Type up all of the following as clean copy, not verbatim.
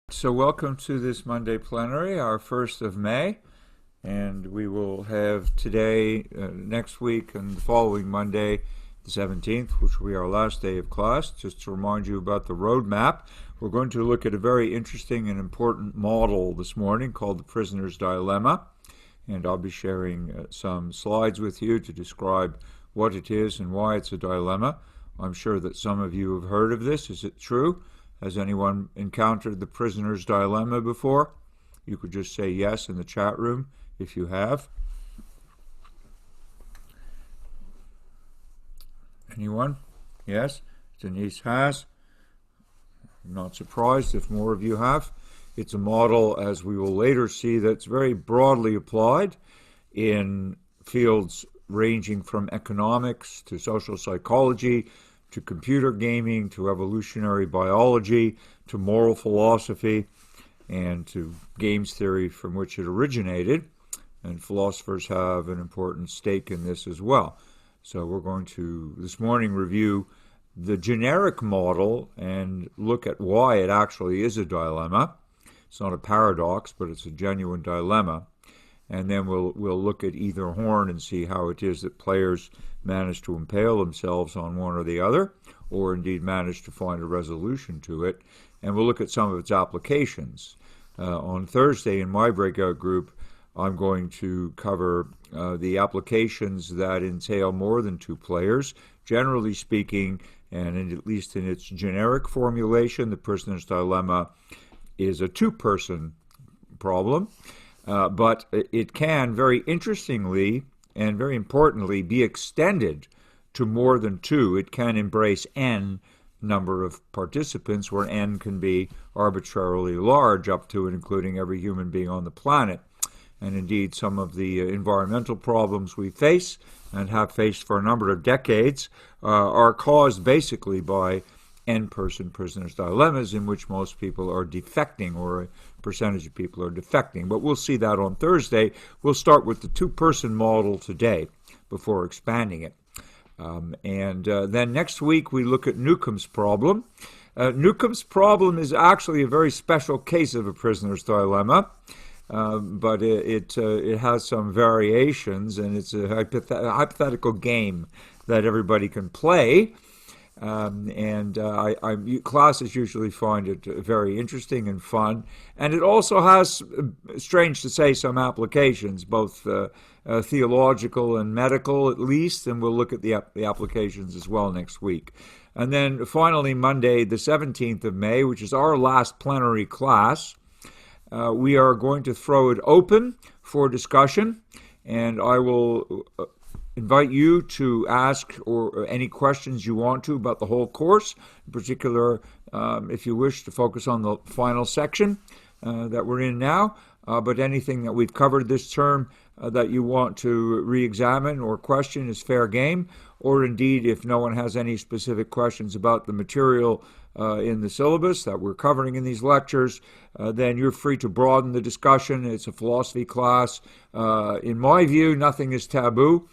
So welcome to this Monday plenary, our first of May, and we will have today, next week, and the following Monday, the 17th, which will be our last day of class. Just to remind you about the roadmap, we're going to look at a very interesting and important model this morning called the prisoner's dilemma, and I'll be sharing some slides with you to describe what it is and why it's a dilemma. I'm sure that some of you have heard of this. Is it true? Has anyone encountered the prisoner's dilemma before? You could just say yes in the chat room if you have. Anyone? Yes? Denise has. I'm not surprised if more of you have. It's a model, as we will later see, that's very broadly applied in fields ranging from economics to social psychology, to computer gaming, to evolutionary biology, to moral philosophy, and to games theory from which it originated. And philosophers have an important stake in this as well. So we're going to, this morning, review the generic model and look at why it actually is a dilemma. It's not a paradox, but it's a genuine dilemma. And then we'll look at either horn and see how it is that players manage to impale themselves on one or the other, or indeed manage to find a resolution to it. And we'll look at some of its applications. On Thursday in my breakout group, I'm going to cover the applications that entail more than two players. Generally speaking, and at least in its generic formulation, the prisoner's dilemma is a two-person problem. But it can, very interestingly and very importantly, be extended to more than two. It can embrace n number of participants, where n can be arbitrarily large, up to and including every human being on the planet. And indeed, some of the environmental problems we face and have faced for a number of decades are caused basically by n-person prisoner's dilemmas, in which most people are defecting, or a percentage of people are defecting. But we'll see that on Thursday. We'll start with the two-person model today before expanding it. Then next week we look at Newcomb's problem. Newcomb's problem is actually a very special case of a prisoner's dilemma, but it has some variations, and it's a hypothetical game that everybody can play. Classes usually find it very interesting and fun, and it also has, strange to say, some applications, both theological and medical at least, and we'll look at the applications as well next week. And then finally, Monday, the 17th of May, which is our last plenary class, we are going to throw it open for discussion, and I will invite you to ask or any questions you want to about the whole course, in particular, if you wish to focus on the final section that we're in now, but anything that we've covered this term that you want to re-examine or question is fair game, or indeed, if no one has any specific questions about the material in the syllabus that we're covering in these lectures, then you're free to broaden the discussion. It's a philosophy class. In my view, nothing is taboo.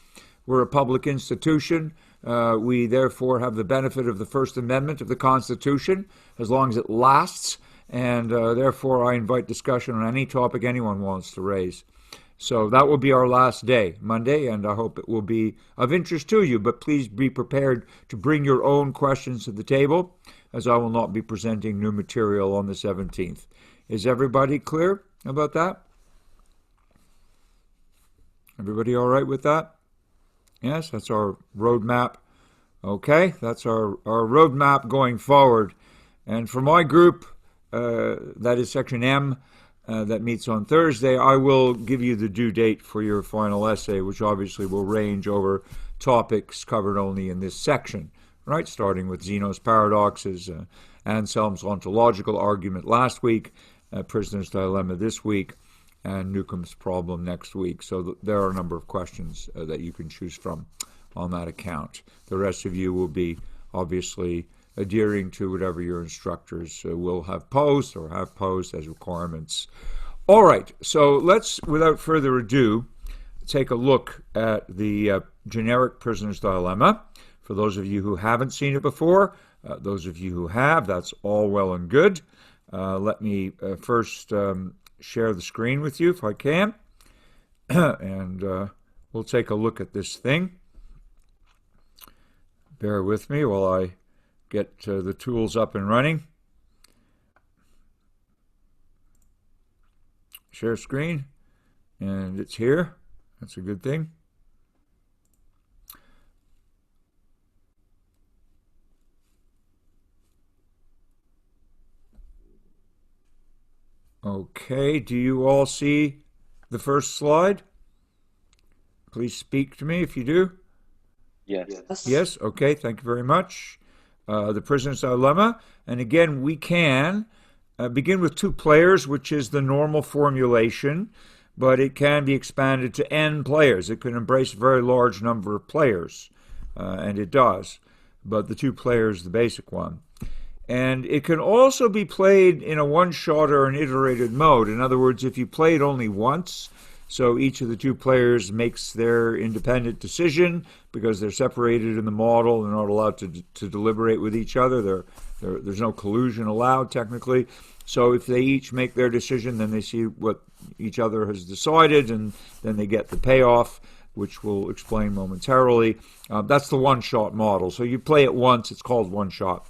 We're a public institution. We therefore have the benefit of the First Amendment of the Constitution, as long as it lasts, and therefore I invite discussion on any topic anyone wants to raise. So that will be our last day, Monday, and I hope it will be of interest to you, but please be prepared to bring your own questions to the table, as I will not be presenting new material on the 17th. Is everybody clear about that? Everybody all right with that? Yes, that's our roadmap. Okay, that's our roadmap going forward. And for my group, that is Section M, that meets on Thursday, I will give you the due date for your final essay, which obviously will range over topics covered only in this section, right? Starting with Zeno's paradoxes, Anselm's ontological argument last week, prisoner's dilemma this week, and Newcomb's problem next week. So there are a number of questions that you can choose from on that account. The rest of you will be obviously adhering to whatever your instructors will have posed or have posed as requirements. All right, so let's, without further ado, take a look at the generic prisoner's dilemma. For those of you who haven't seen it before, those of you who have, that's all well and good. Let me first share the screen with you if I can, and we'll take a look at this thing. Bear with me while I get the tools up and running. Share screen, and it's here. That's a good thing. Okay, do you all see the first slide? Please speak to me if you do. Yes. Yes, okay, thank you very much. The prisoner's dilemma, and again, we can begin with 2 players, which is the normal formulation, but it can be expanded to n players. It can embrace a very large number of players, and it does, but the 2 players is the basic one. And it can also be played in a one-shot or an iterated mode. In other words, if you play it only once, so each of the 2 players makes their independent decision because they're separated in the model, they're not allowed to deliberate with each other, there's no collusion allowed technically. So if they each make their decision, then they see what each other has decided, and then they get the payoff, which we'll explain momentarily. That's the one-shot model. So you play it once, it's called one-shot.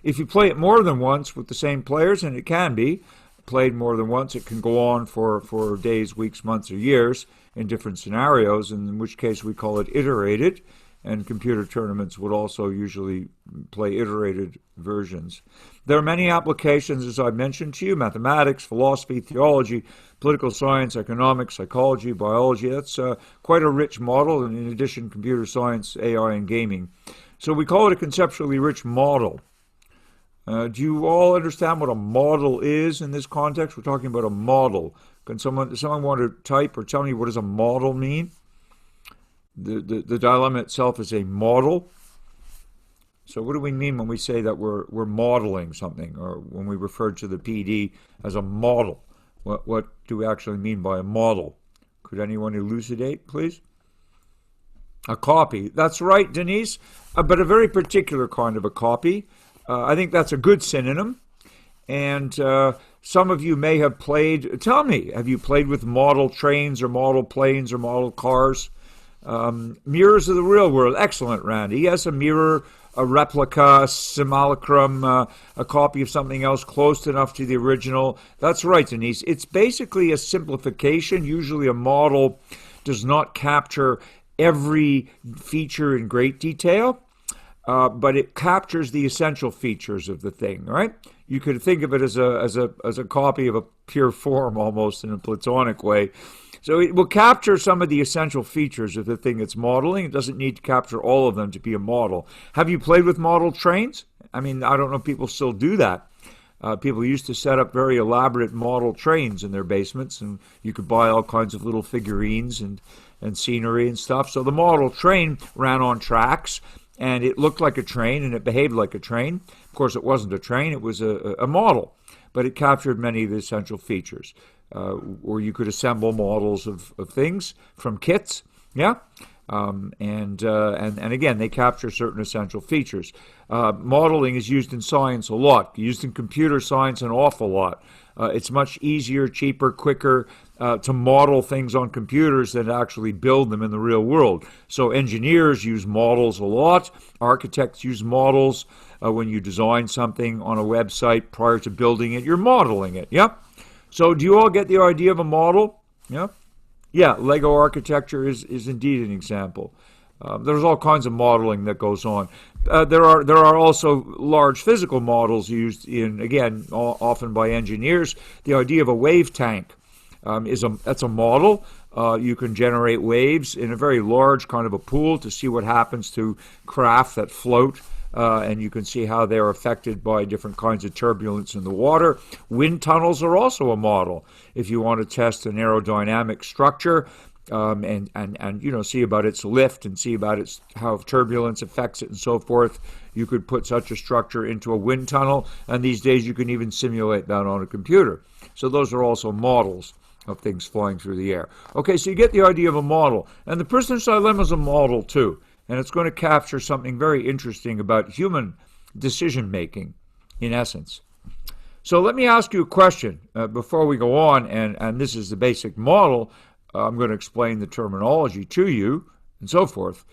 If you play it more than once with the same players, and it can be played more than once, it can go on for days, weeks, months, or years in different scenarios, in which case we call it iterated, and computer tournaments would also usually play iterated versions. There are many applications, as I mentioned to you: mathematics, philosophy, theology, political science, economics, psychology, biology. That's quite a rich model, and in addition, computer science, AI, and gaming. So we call it a conceptually rich model. Do you all understand what a model is in this context? We're talking about a model. Does someone want to type or tell me what does a model mean? The dilemma itself is a model. So what do we mean when we say that we're modeling something, or when we refer to the PD as a model? What do we actually mean by a model? Could anyone elucidate, please? A copy. That's right, Denise, but a very particular kind of a copy. I think that's a good synonym. And some of you may have played, tell me, have you played with model trains or model planes or model cars? Mirrors of the real world. Excellent, Randy. Yes, a mirror, a replica, a simulacrum, a copy of something else close enough to the original. That's right, Denise. It's basically a simplification. Usually a model does not capture every feature in great detail. But it captures the essential features of the thing, right? You could think of it as a copy of a pure form, almost in a Platonic way. So it will capture some of the essential features of the thing it's modeling. It doesn't need to capture all of them to be a model. Have you played with model trains? I mean, I don't know if people still do that. People used to set up very elaborate model trains in their basements, and you could buy all kinds of little figurines and scenery and stuff. So the model train ran on tracks, and it looked like a train, and it behaved like a train. Of course, it wasn't a train, it was a model, but it captured many of the essential features. Or you could assemble models of things from kits, yeah? And again, they capture certain essential features. Modeling is used in science a lot, used in computer science an awful lot. It's much easier, cheaper, quicker to model things on computers than to actually build them in the real world. So engineers use models a lot. Architects use models. When you design something on a website prior to building it, you're modeling it, yeah? So do you all get the idea of a model? Yeah? Yeah, Lego architecture is indeed an example. There's all kinds of modeling that goes on. There are also large physical models used in, again, often by engineers. The idea of a wave tank that's a model. You can generate waves in a very large kind of a pool to see what happens to craft that float. And you can see how they're affected by different kinds of turbulence in the water. Wind tunnels are also a model. If you want to test an aerodynamic structure, and see about its lift and see about how turbulence affects it and so forth, you could put such a structure into a wind tunnel, and these days you can even simulate that on a computer. So those are also models of things flying through the air. Okay, so you get the idea of a model. And the prisoner's dilemma is a model too, and it's going to capture something very interesting about human decision-making, in essence. So let me ask you a question before we go on, and this is the basic model. I'm going to explain the terminology to you and so forth.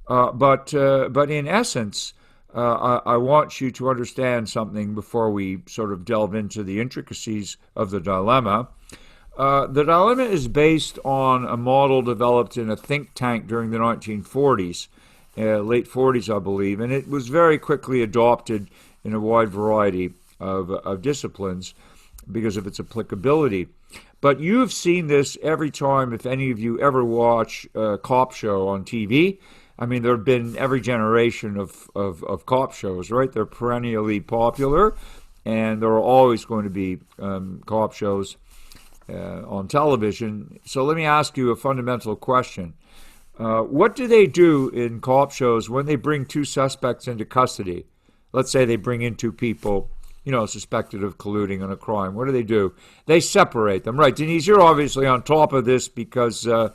But in essence, I want you to understand something before we sort of delve into the intricacies of the dilemma. The dilemma is based on a model developed in a think tank during the 1940s, late 40s, I believe, and it was very quickly adopted in a wide variety of disciplines because of its applicability. But you've seen this every time, if any of you ever watch a cop show on TV. I mean, there have been every generation of cop shows, right? They're perennially popular, and there are always going to be cop shows on television. So let me ask you a fundamental question. What do they do in cop shows when they bring two suspects into custody? Let's say they bring in two people, suspected of colluding on a crime. What do? They separate them, right? Denise, you're obviously on top of this because you've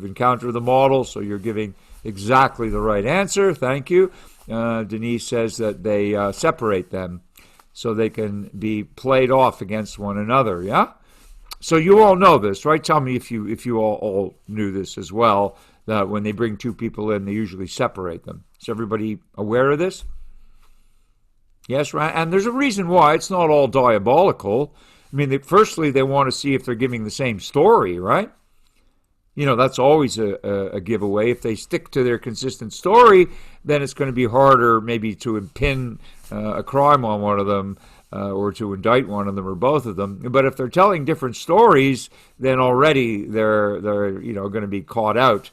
encountered the model, so you're giving exactly the right answer. Thank you. Denise says that they separate them so they can be played off against one another. Yeah. So you all know this, right? Tell me if you all knew this as well. That when they bring two people in, they usually separate them. Is everybody aware of this? Yes, right. And there's a reason why. It's not all diabolical. I mean, firstly, they want to see if they're giving the same story, right? That's always a giveaway. If they stick to their consistent story, then it's going to be harder maybe to impin a crime on one of them or to indict one of them or both of them. But if they're telling different stories, then already they're going to be caught out.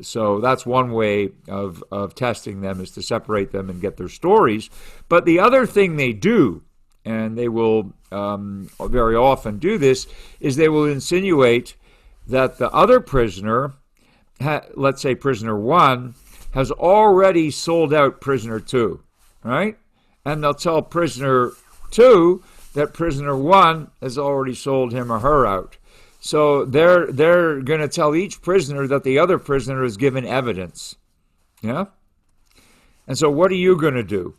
So that's one way of testing them, is to separate them and get their stories. But the other thing they do, and they will very often do this, is they will insinuate that the other prisoner, let's say prisoner 1, has already sold out prisoner 2, right? And they'll tell prisoner 2 that prisoner 1 has already sold him or her out. So they're going to tell each prisoner that the other prisoner has given evidence. Yeah? And so what are you going to do?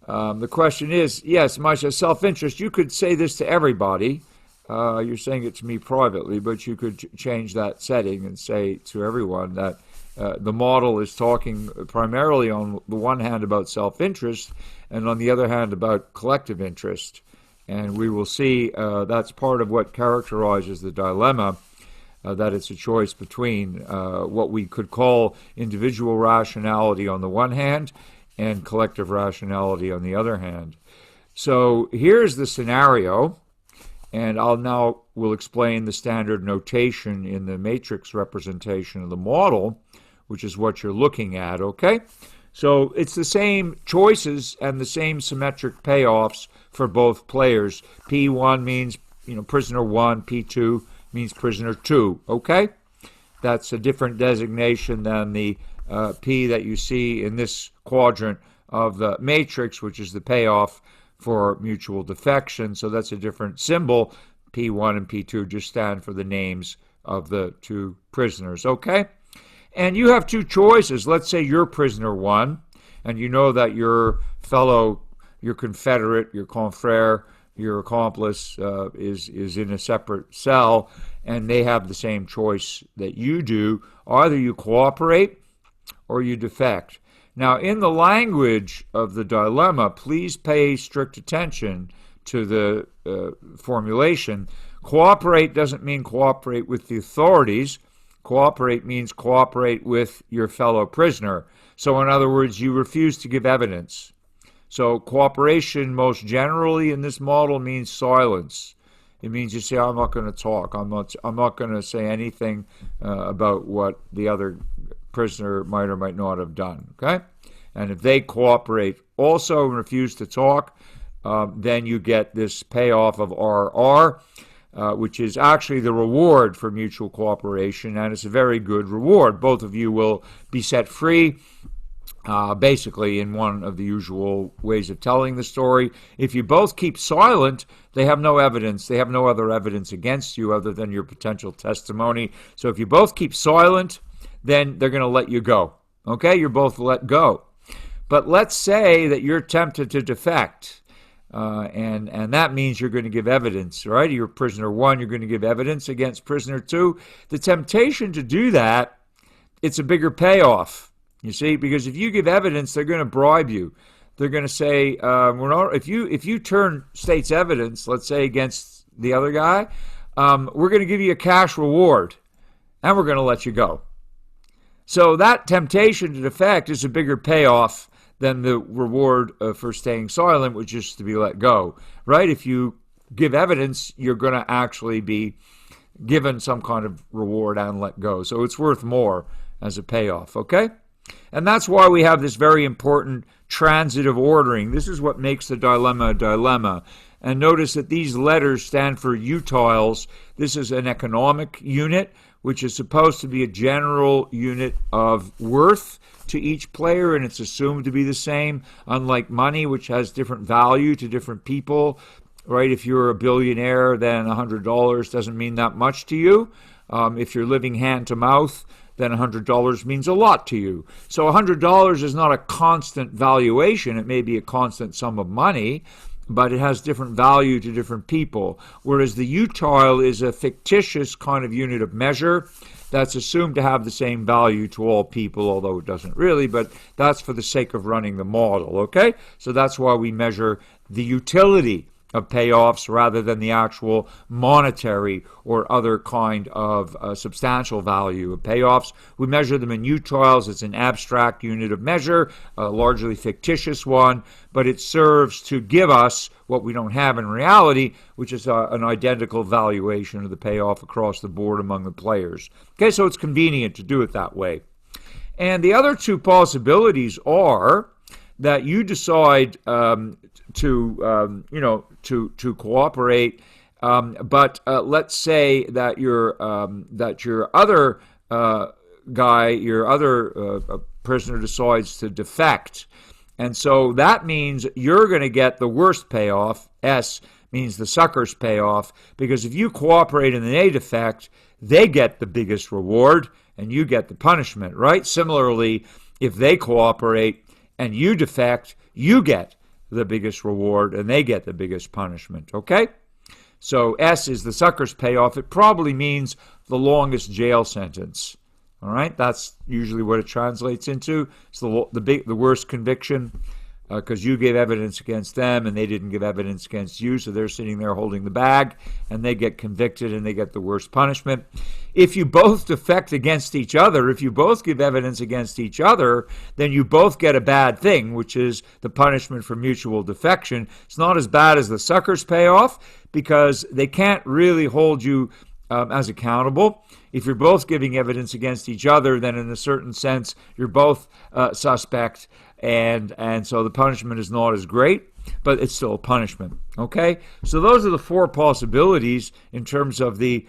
The question is, yes, Masha, self-interest, you could say this to everybody. You're saying it to me privately, but you could change that setting and say to everyone that the model is talking primarily on the one hand about self-interest and on the other hand about collective interest. And we will see that's part of what characterizes the dilemma, that it's a choice between what we could call individual rationality on the one hand and collective rationality on the other hand. So here's the scenario, and we'll explain the standard notation in the matrix representation of the model, which is what you're looking at, okay? So it's the same choices and the same symmetric payoffs for both players. P1 means, prisoner 1, P2 means prisoner 2, okay? That's a different designation than the P that you see in this quadrant of the matrix, which is the payoff for mutual defection. So that's a different symbol. P1 and P2 just stand for the names of the two prisoners, okay? And you have two choices. Let's say you're prisoner 1, and you know that your confederate, your confrere, your accomplice is in a separate cell, and they have the same choice that you do. Either you cooperate or you defect. Now, in the language of the dilemma, please pay strict attention to the formulation. Cooperate doesn't mean cooperate with the authorities. Cooperate means cooperate with your fellow prisoner. So, in other words, you refuse to give evidence. So, cooperation most generally in this model means silence. It means you say, I'm not going to talk. I'm not going to say anything about what the other prisoner might or might not have done, okay? And if they cooperate also and refuse to talk, then you get this payoff of RR, which is actually the reward for mutual cooperation, and it's a very good reward. Both of you will be set free, basically in one of the usual ways of telling the story. If you both keep silent, they have no evidence. They have no other evidence against you other than your potential testimony. So if you both keep silent, then they're going to let you go. Okay? You're both let go. But let's say that you're tempted to defect. And that means you're going to give evidence, right? You're prisoner 1, you're going to give evidence against prisoner 2. The temptation to do that, it's a bigger payoff, you see, because if you give evidence, they're going to bribe you. They're going to say, if you turn state's evidence, let's say against the other guy, we're going to give you a cash reward, and we're going to let you go. So that temptation to defect is a bigger payoff than the reward for staying silent, which is to be let go, right? If you give evidence, you're going to actually be given some kind of reward and let go. So it's worth more as a payoff, okay? And that's why we have this very important transitive ordering. This is what makes the dilemma a dilemma. And notice that these letters stand for utiles. This is an economic unit, which is supposed to be a general unit of worth to each player, and it's assumed to be the same, unlike money, which has different value to different people, right? If you're a billionaire, then $100 doesn't mean that much to you. If you're living hand to mouth, then $100 means a lot to you. So $100 is not a constant valuation. It may be a constant sum of money, but it has different value to different people. Whereas the utile is a fictitious kind of unit of measure that's assumed to have the same value to all people, although it doesn't really, but that's for the sake of running the model, okay? So that's why we measure the utility of payoffs rather than the actual monetary or other kind of substantial value of payoffs. We measure them in utiles. It's an abstract unit of measure, a largely fictitious one, but it serves to give us what we don't have in reality, which is an identical valuation of the payoff across the board among the players. Okay, so it's convenient to do it that way. And the other two possibilities are that you decide to cooperate, but let's say that your other guy, your other prisoner decides to defect, and so that means you're going to get the worst payoff. S means the sucker's payoff, because if you cooperate and they defect, they get the biggest reward and you get the punishment, right? Similarly, if they cooperate and you defect, you get the biggest reward and they get the biggest punishment, okay? So S is the sucker's payoff. It probably means the longest jail sentence, all right? That's usually what it translates into. It's the worst conviction, because you gave evidence against them and they didn't give evidence against you, so they're sitting there holding the bag and they get convicted and they get the worst punishment. If you both defect against each other, if you both give evidence against each other, then you both get a bad thing, which is the punishment for mutual defection. It's not as bad as the sucker's payoff because they can't really hold you as accountable. If you're both giving evidence against each other, then in a certain sense, you're both suspect, and so the punishment is not as great, but it's still a punishment, okay? So those are the four possibilities in terms of the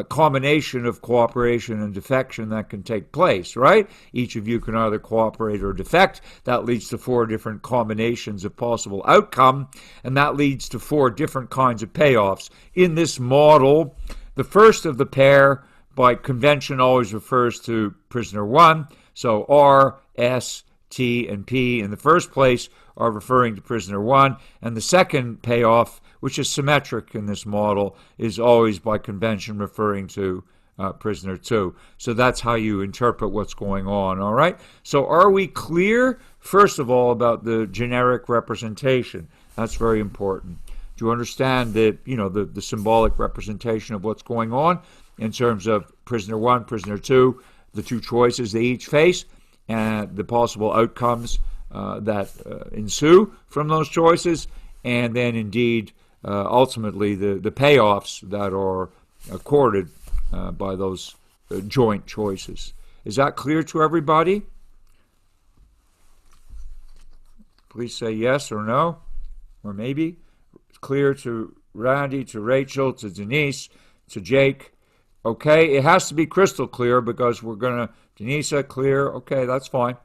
combination of cooperation and defection that can take place, right? Each of you can either cooperate or defect. That leads to four different combinations of possible outcome, and that leads to four different kinds of payoffs. In this model, the first of the pair, by convention, always refers to prisoner 1. So R, S, T, and P in the first place are referring to prisoner 1. And the second payoff, which is symmetric in this model, is always by convention referring to prisoner 2. So that's how you interpret what's going on, all right? So are we clear, first of all, about the generic representation? That's very important. Do you understand the symbolic representation of what's going on in terms of prisoner 1, prisoner 2, the two choices they each face, and the possible outcomes that ensue from those choices, and then indeed ultimately the payoffs that are accorded by those joint choices. Is that clear to everybody? Please say yes or no, or maybe. Clear to Randy, to Rachel, to Denise, to Jake. Okay, it has to be crystal clear because we're going to, Denise, clear. Okay, that's fine.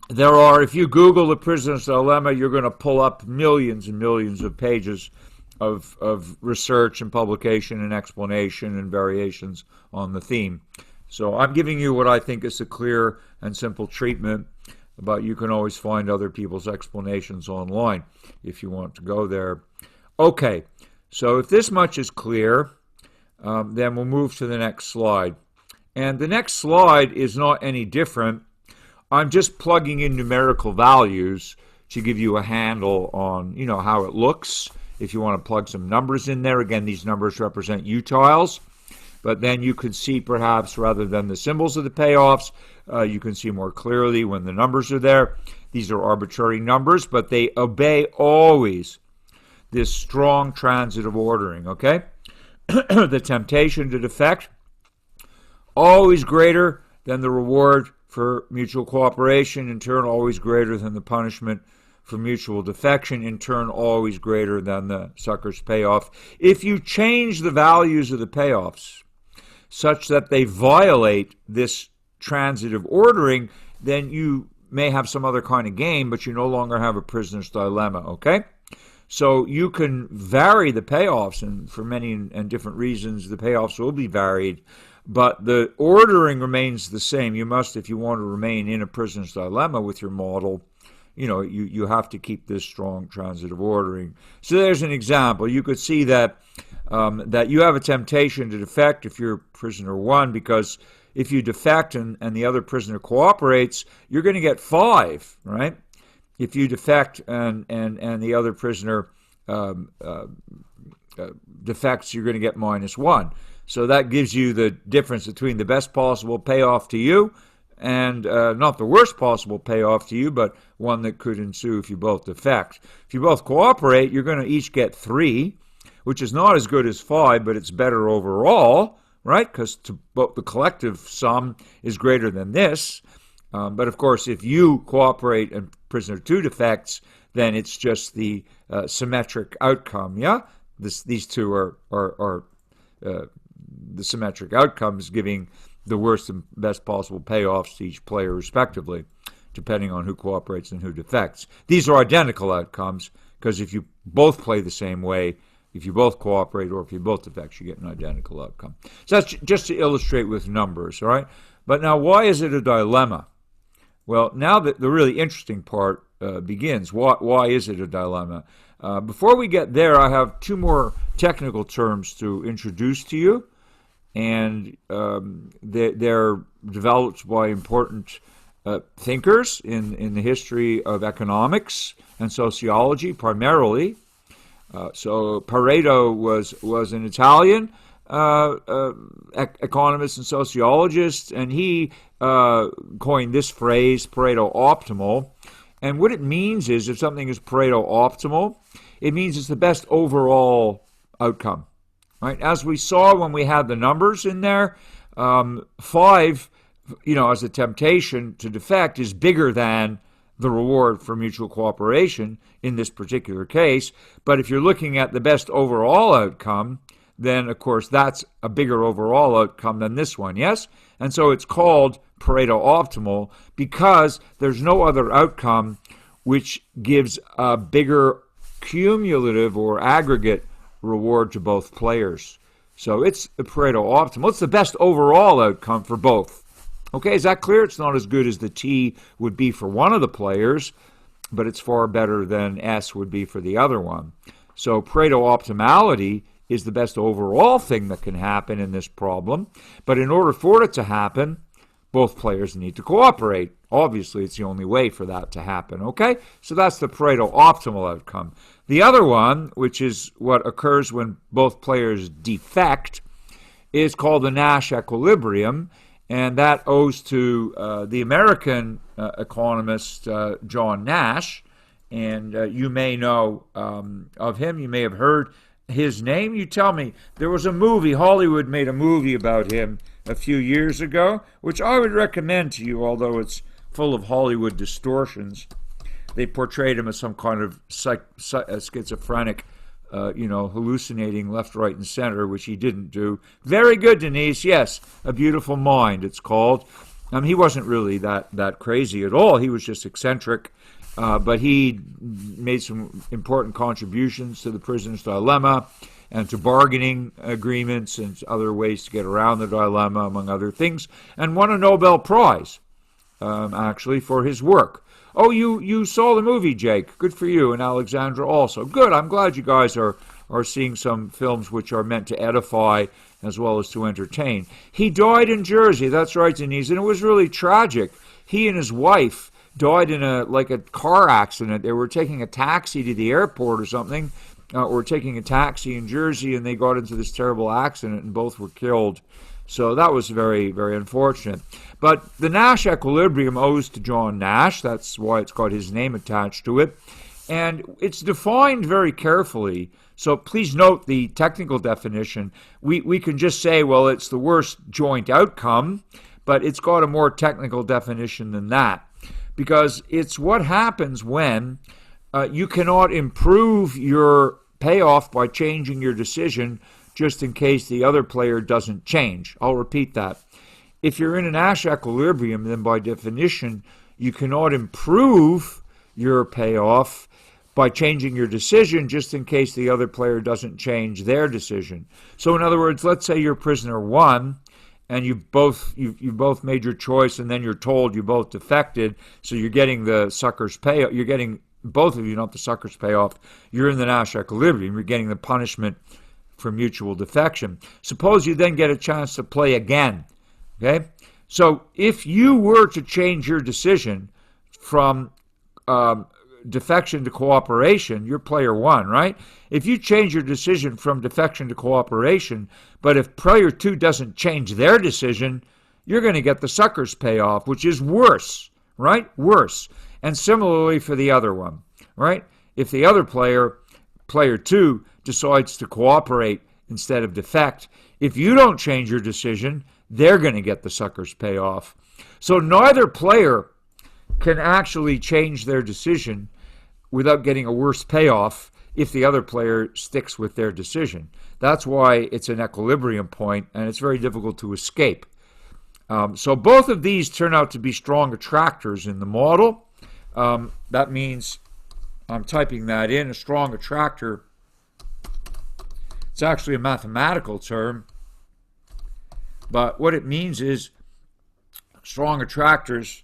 There are, if you Google the prisoner's dilemma, you're going to pull up millions and millions of pages of research and publication and explanation and variations on the theme. So I'm giving you what I think is a clear and simple treatment. but you can always find other people's explanations online if you want to go there. Okay, so if this much is clear, then we'll move to the next slide. And the next slide is not any different. I'm just plugging in numerical values to give you a handle on, how it looks. If you want to plug some numbers in there, again, these numbers represent utiles. But then you can see, perhaps, rather than the symbols of the payoffs, you can see more clearly when the numbers are there. These are arbitrary numbers, but they obey always this strong transitive ordering, okay? The temptation to defect, always greater than the reward for mutual cooperation, in turn always greater than the punishment for mutual defection, in turn always greater than the sucker's payoff. If you change the values of the payoffs such that they violate this transitive ordering, then you may have some other kind of game, but you no longer have a prisoner's dilemma, okay? So you can vary the payoffs, and for many and different reasons, the payoffs will be varied, but the ordering remains the same. You must, if you want to remain in a prisoner's dilemma with your model, you have to keep this strong transitive ordering. So there's an example. You could see that that you have a temptation to defect if you're prisoner 1, because if you defect and the other prisoner cooperates, you're going to get 5, right? If you defect and the other prisoner defects, you're going to get -1. So that gives you the difference between the best possible payoff to you and not the worst possible payoff to you, but one that could ensue if you both defect. If you both cooperate, you're going to each get 3, which is not as good as 5, but it's better overall, right? Because the collective sum is greater than this. But of course, if you cooperate and prisoner 2 defects, then it's just the symmetric outcome, yeah? These two are the symmetric outcomes, giving the worst and best possible payoffs to each player respectively, depending on who cooperates and who defects. These are identical outcomes, because if you both play the same way, if you both cooperate or if you both defect, you get an identical outcome. So that's just to illustrate with numbers, all right? But now, why is it a dilemma? Well, now that the really interesting part begins. Why is it a dilemma? Before we get there, I have 2 more technical terms to introduce to you, and they're developed by important thinkers in the history of economics and sociology, primarily. So Pareto was an Italian economist and sociologist, and he coined this phrase, Pareto optimal. And what it means is, if something is Pareto optimal, it means it's the best overall outcome, right? As we saw when we had the numbers in there, 5, as a temptation to defect, is bigger than the reward for mutual cooperation in this particular case. But if you're looking at the best overall outcome, then, of course, that's a bigger overall outcome than this one, yes? And so it's called Pareto optimal because there's no other outcome which gives a bigger cumulative or aggregate reward to both players. So it's the Pareto optimal. It's the best overall outcome for both. Okay, is that clear? It's not as good as the T would be for one of the players, but it's far better than S would be for the other one. So Pareto optimality is the best overall thing that can happen in this problem. But in order for it to happen, both players need to cooperate. Obviously, it's the only way for that to happen, okay? So that's the Pareto optimal outcome. The other one, which is what occurs when both players defect, is called the Nash equilibrium, and that owes to the American economist John Nash, and you may know of him. You may have heard his name. You tell me. There was a movie, Hollywood made a movie about him a few years ago, which I would recommend to you, although it's full of Hollywood distortions. They portrayed him as some kind of schizophrenic, hallucinating left, right, and center, which he didn't do. Very good, Denise. Yes, A Beautiful Mind, it's called. He wasn't really that crazy at all. He was just eccentric. But he made some important contributions to the prisoner's dilemma and to bargaining agreements and other ways to get around the dilemma, among other things, and won a Nobel Prize, actually, for his work. Oh, you saw the movie, Jake. Good for you, and Alexandra also. Good. I'm glad you guys are seeing some films which are meant to edify as well as to entertain. He died in Jersey. That's right, Denise, and it was really tragic. He and his wife died in a car accident. They were taking a taxi to the airport or something, or taking a taxi in Jersey, and they got into this terrible accident, and both were killed. So that was very, very unfortunate. But the Nash equilibrium owes to John Nash. That's why it's got his name attached to it. And it's defined very carefully. So please note the technical definition. We can just say, well, it's the worst joint outcome, but it's got a more technical definition than that. Because it's what happens when you cannot improve your payoff by changing your decision just in case the other player doesn't change. I'll repeat that. If you're in a Nash equilibrium, then by definition, you cannot improve your payoff by changing your decision just in case the other player doesn't change their decision. So in other words, let's say you're prisoner one, and you both made your choice, and then you're told you both defected, so you're getting the sucker's payoff. You're getting, both of you, not the sucker's payoff. You're in the Nash equilibrium. You're getting the punishment for mutual defection. Suppose you then get a chance to play again, okay? So if you were to change your decision from defection to cooperation, you're player one, right? If you change your decision from defection to cooperation, but if player two doesn't change their decision, you're going to get the sucker's payoff, which is worse, right? Worse. And similarly for the other one, right? If the other player two, decides to cooperate instead of defect, if you don't change your decision, they're going to get the sucker's payoff. So neither player can actually change their decision without getting a worse payoff if the other player sticks with their decision. That's why it's an equilibrium point, and it's very difficult to escape. So both of these turn out to be strong attractors in the model. That means, I'm typing that in, a strong attractor. It's actually a mathematical term, but what it means is strong attractors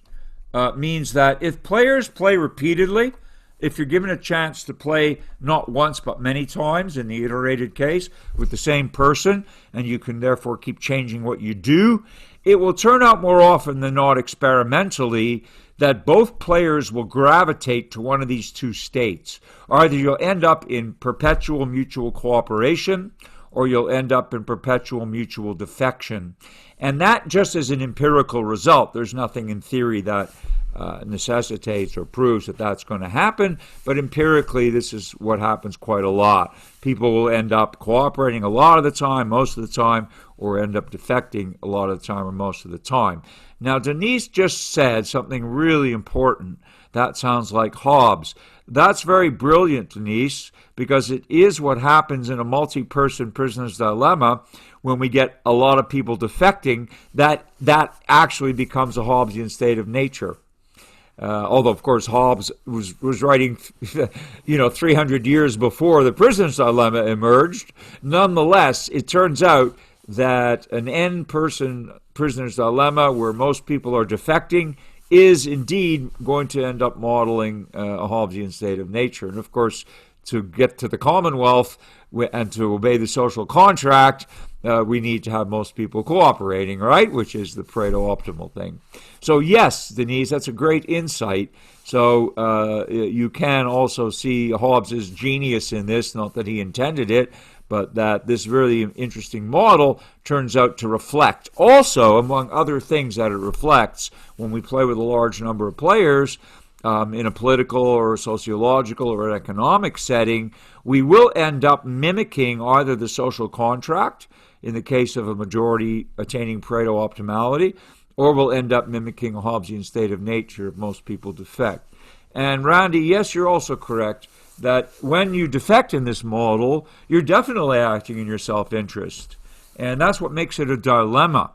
means that if players play repeatedly, if you're given a chance to play not once but many times in the iterated case with the same person, and you can therefore keep changing what you do, it will turn out more often than not experimentally that both players will gravitate to one of these two states. Either you'll end up in perpetual mutual cooperation, or you'll end up in perpetual mutual defection. And that just as an empirical result. There's nothing in theory that necessitates or proves that that's going to happen, but empirically this is what happens quite a lot. People will end up cooperating a lot of the time, most of the time, or end up defecting a lot of the time or most of the time. Now, Denise just said something really important. That sounds like Hobbes. That's very brilliant, Denise, because it is what happens in a multi-person prisoner's dilemma when we get a lot of people defecting, that actually becomes a Hobbesian state of nature. Although, of course, Hobbes was writing, 300 years before the prisoner's dilemma emerged. Nonetheless, it turns out that an N-person prisoner's dilemma where most people are defecting is indeed going to end up modeling a Hobbesian state of nature. And, of course, to get to the Commonwealth and to obey the social contract, we need to have most people cooperating, right? Which is the Pareto optimal thing. So yes, Denise, that's a great insight. So you can also see Hobbes' genius in this, not that he intended it, but that this really interesting model turns out to reflect. Also, among other things that it reflects, when we play with a large number of players, in a political or a sociological or an economic setting, we will end up mimicking either the social contract, in the case of a majority attaining Pareto optimality, or we'll end up mimicking a Hobbesian state of nature if most people defect. And Randy, yes, you're also correct that when you defect in this model, you're definitely acting in your self-interest. And that's what makes it a dilemma,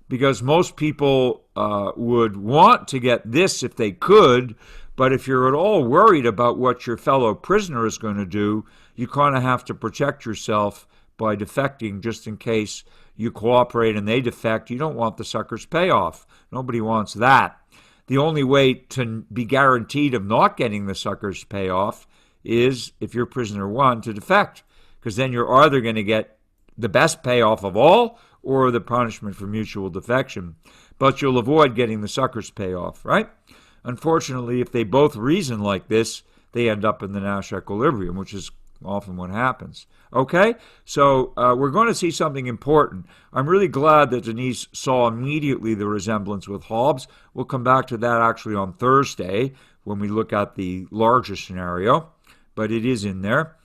because most people would want to get this if they could, but if you're at all worried about what your fellow prisoner is going to do, you kind of have to protect yourself by defecting just in case you cooperate and they defect. You don't want the sucker's payoff. Nobody wants that. the only way to be guaranteed of not getting the sucker's payoff is, if you're prisoner one, to defect, because then you're either going to get the best payoff of all or the punishment for mutual defection. But you'll avoid getting the sucker's payoff, right? Unfortunately, if they both reason like this, they end up in the Nash equilibrium, which is often what happens. Okay? So we're going to see something important. I'm really glad that Denise saw immediately the resemblance with Hobbes. We'll come back to that actually on Thursday when we look at the larger scenario, but it is in there.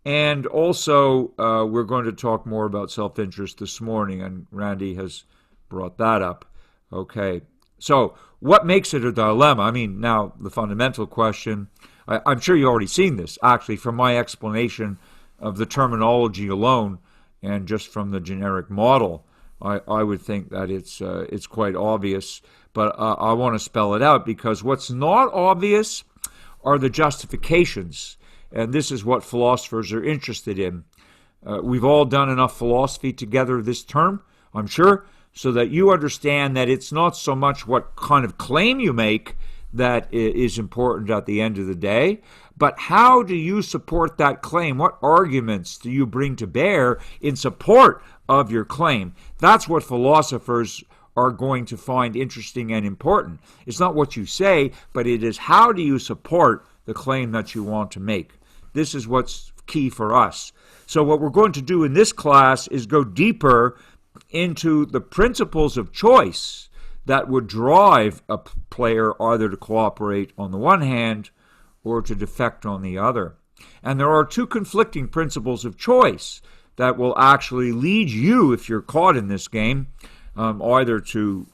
And also, we're going to talk more about self-interest this morning, and Randy has brought that up. Okay, so what makes it a dilemma? I mean, now the fundamental question, I'm sure you've already seen this, actually, from my explanation of the terminology alone and just from the generic model. I would think that it's quite obvious, but I want to spell it out, because what's not obvious are the justifications. And this is what philosophers are interested in. We've all done enough philosophy together this term, I'm sure, so that you understand that it's not so much what kind of claim you make that is important at the end of the day, but how do you support that claim? What arguments do you bring to bear in support of your claim? That's what philosophers are going to find interesting and important. It's not what you say, but it is how do you support the claim that you want to make. This is what's key for us. So what we're going to do in this class is go deeper into the principles of choice that would drive a player either to cooperate on the one hand or to defect on the other. And there are two conflicting principles of choice that will actually lead you, if you're caught in this game, either to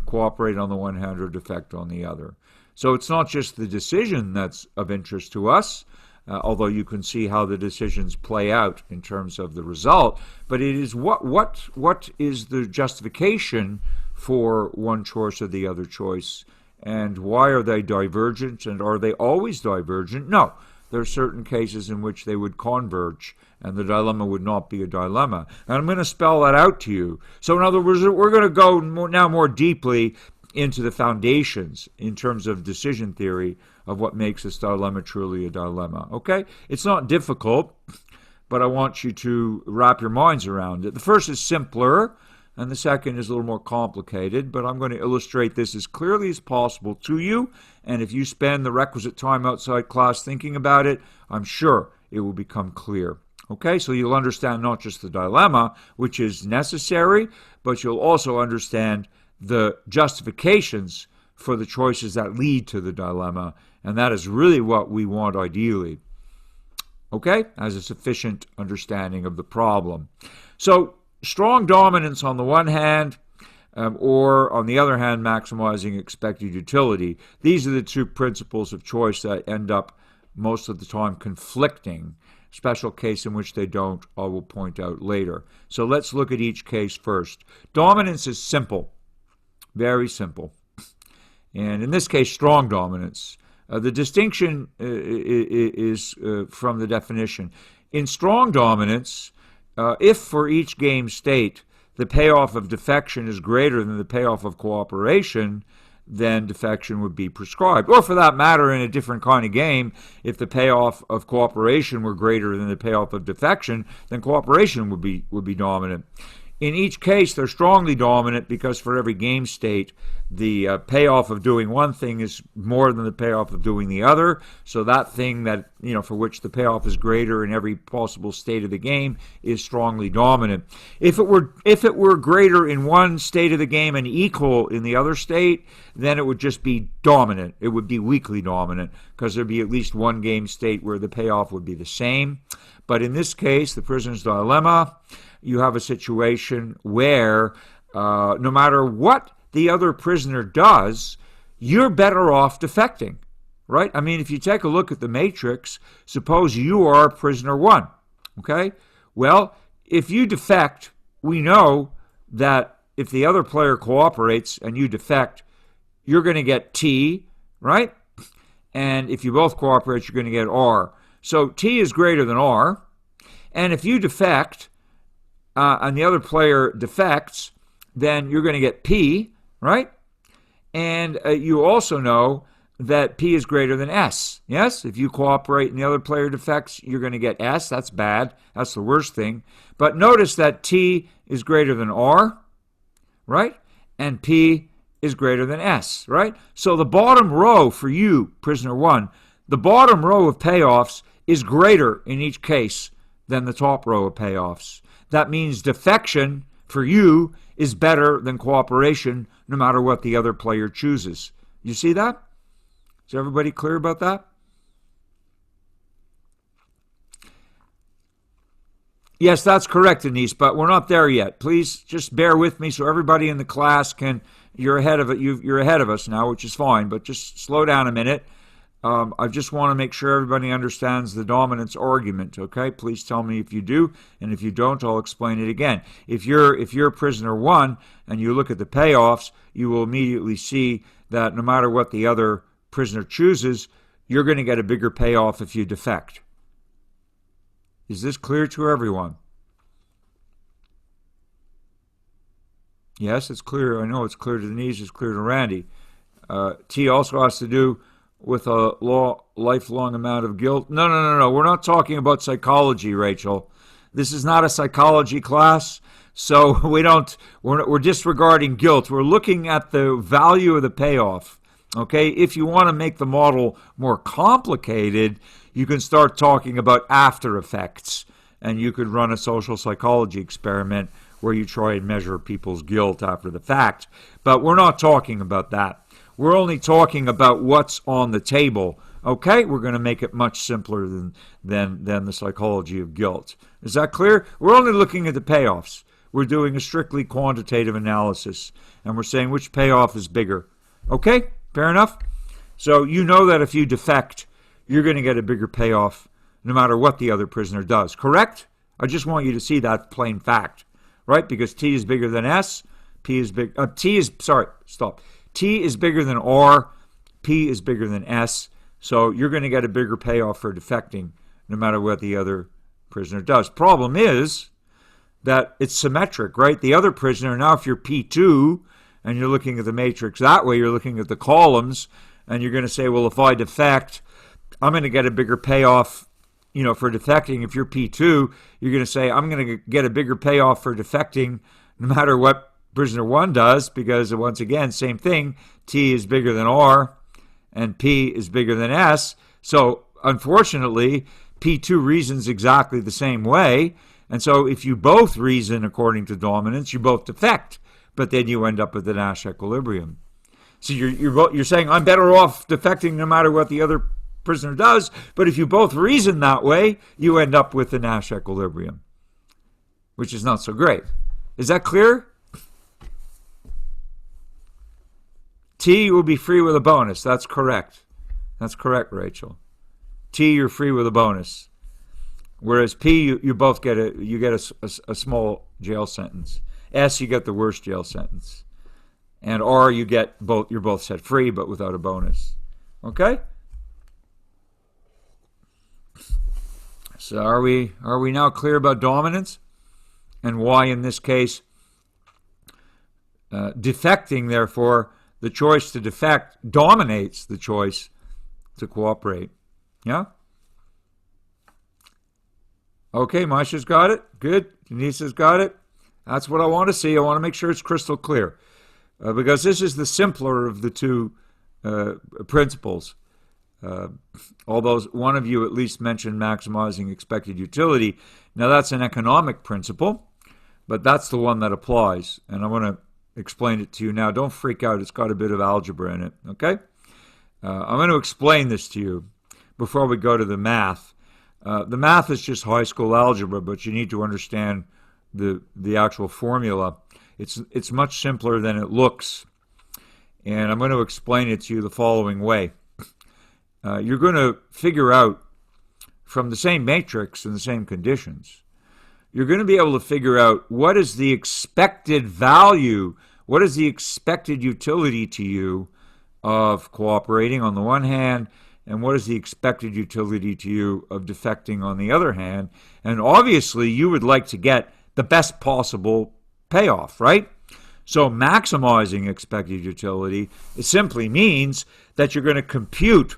cooperate on the one hand or defect on the other. So it's not just the decision that's of interest to us, although you can see how the decisions play out in terms of the result, but it is what is the justification for one choice or the other choice, and why are they divergent, and are they always divergent? No, there are certain cases in which they would converge, and the dilemma would not be a dilemma. And I'm going to spell that out to you. So in other words, we're going to go more deeply into the foundations in terms of decision theory of what makes this dilemma truly a dilemma. Okay? It's not difficult, but I want you to wrap your minds around it. The first is simpler, and the second is a little more complicated, but I'm going to illustrate this as clearly as possible to you, and if you spend the requisite time outside class thinking about it, I'm sure it will become clear. Okay, so you'll understand not just the dilemma, which is necessary, but you'll also understand the justifications for the choices that lead to the dilemma, and that is really what we want ideally. Okay, as a sufficient understanding of the problem. So, strong dominance on the one hand, or on the other hand, maximizing expected utility. These are the two principles of choice that end up most of the time conflicting. Special case in which they don't, I will point out later. So let's look at each case first. Dominance is simple, very simple. And in this case, strong dominance. The distinction is from the definition. In strong dominance, if for each game state the payoff of defection is greater than the payoff of cooperation, then defection would be prescribed. Or for that matter, in a different kind of game, if the payoff of cooperation were greater than the payoff of defection, then cooperation would be dominant. In each case, they're strongly dominant because for every game state, the payoff of doing one thing is more than the payoff of doing the other. So that thing that, for which the payoff is greater in every possible state of the game is strongly dominant. If it were greater in one state of the game and equal in the other state, then it would just be dominant. It would be weakly dominant because there'd be at least one game state where the payoff would be the same. But in this case, the prisoner's dilemma, you have a situation where no matter what the other prisoner does, you're better off defecting, right? I mean, if you take a look at the matrix, suppose you are prisoner one, okay? Well, if you defect, we know that if the other player cooperates and you defect, you're going to get T, right? And if you both cooperate, you're going to get R. So T is greater than R. And if you defect, and the other player defects, then you're going to get P, right? And you also know that P is greater than S. Yes? If you cooperate and the other player defects, you're going to get S. That's bad. That's the worst thing. But notice that T is greater than R, right? And P is greater than S, right? So the bottom row for you, prisoner one, the bottom row of payoffs is greater in each case than the top row of payoffs. That means defection for you is better than cooperation no matter what the other player chooses. You see that? Is everybody clear about that? Yes, that's correct, Denise, but we're not there yet. Please just bear with me so everybody in the class can, you're ahead of it. You're ahead of us now, which is fine, but just slow down a minute. I just want to make sure everybody understands the dominance argument, okay? Please tell me if you do, and if you don't, I'll explain it again. If you're prisoner one and you look at the payoffs, you will immediately see that no matter what the other prisoner chooses, you're going to get a bigger payoff if you defect. Is this clear to everyone? Yes, it's clear. I know it's clear to Denise, it's clear to Randy. T also has to do with a lifelong amount of guilt. No. We're not talking about psychology, Rachel. This is not a psychology class, so we're disregarding guilt. We're looking at the value of the payoff. Okay, if you want to make the model more complicated, you can start talking about after effects, and you could run a social psychology experiment where you try and measure people's guilt after the fact. But we're not talking about that. We're only talking about what's on the table. Okay, we're going to make it much simpler than the psychology of guilt. Is that clear? We're only looking at the payoffs. We're doing a strictly quantitative analysis, and we're saying which payoff is bigger. Okay, fair enough? So you know that if you defect, you're going to get a bigger payoff no matter what the other prisoner does, correct? I just want you to see that plain fact, right? Because T is bigger than S, T is bigger than R, P is bigger than S, so you're going to get a bigger payoff for defecting no matter what the other prisoner does. Problem is that it's symmetric, right? The other prisoner, now if you're P2 and you're looking at the matrix that way, you're looking at the columns, and you're going to say, well, if I defect, I'm going to get a bigger payoff, for defecting. If you're P2, you're going to say, I'm going to get a bigger payoff for defecting no matter what prisoner 1 does, because once again, same thing, T is bigger than R and P is bigger than S. So unfortunately, P2 reasons exactly the same way. And so if you both reason according to dominance, you both defect, but then you end up with the Nash equilibrium. So you're saying, I'm better off defecting no matter what the other prisoner does, but if you both reason that way, you end up with the Nash equilibrium, which is not so great. Is that clear? T will be free with a bonus. That's correct. That's correct, Rachel. T, you're free with a bonus. Whereas P, you both get a small jail sentence. S, you get the worst jail sentence. And R, you're both set free, but without a bonus. Okay? So are we now clear about dominance? And why, in this case, defecting, therefore, the choice to defect dominates the choice to cooperate. Yeah? Okay, Masha's got it. Good. Denise has got it. That's what I want to see. I want to make sure it's crystal clear. Because this is the simpler of the two principles. Although one of you at least mentioned maximizing expected utility. Now that's an economic principle, but that's the one that applies. And I want to explain it to you now. Don't freak out. It's got a bit of algebra in it. Okay? I'm going to explain this to you before we go to the math. The math is just high school algebra, but you need to understand the actual formula. It's much simpler than it looks, and I'm going to explain it to you the following way. You're going to figure out from the same matrix and the same conditions, you're going to be able to figure out what is the expected value, what is the expected utility to you of cooperating on the one hand, and what is the expected utility to you of defecting on the other hand. And obviously, you would like to get the best possible payoff, right? So maximizing expected utility, it simply means that you're going to compute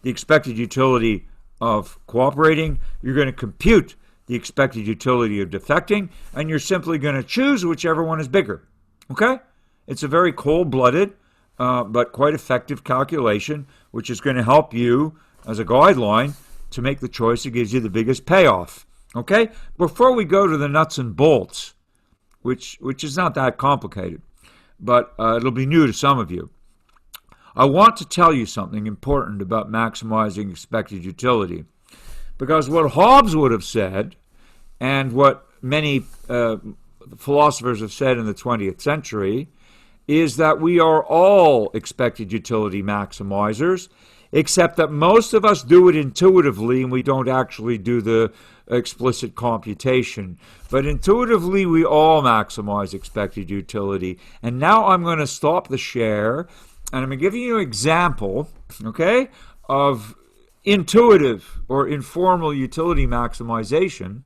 the expected utility of cooperating, you're going to compute the expected utility of defecting, and you're simply going to choose whichever one is bigger. Okay? It's a very cold-blooded but quite effective calculation, which is going to help you as a guideline to make the choice that gives you the biggest payoff. Okay? Before we go to the nuts and bolts, which is not that complicated, but it'll be new to some of you, I want to tell you something important about maximizing expected utility. Because what Hobbes would have said, and what many philosophers have said in the 20th century, is that we are all expected utility maximizers, except that most of us do it intuitively and we don't actually do the explicit computation. But intuitively, we all maximize expected utility. And now I'm going to stop the share, and I'm going to give you an example, okay, of intuitive or informal utility maximization.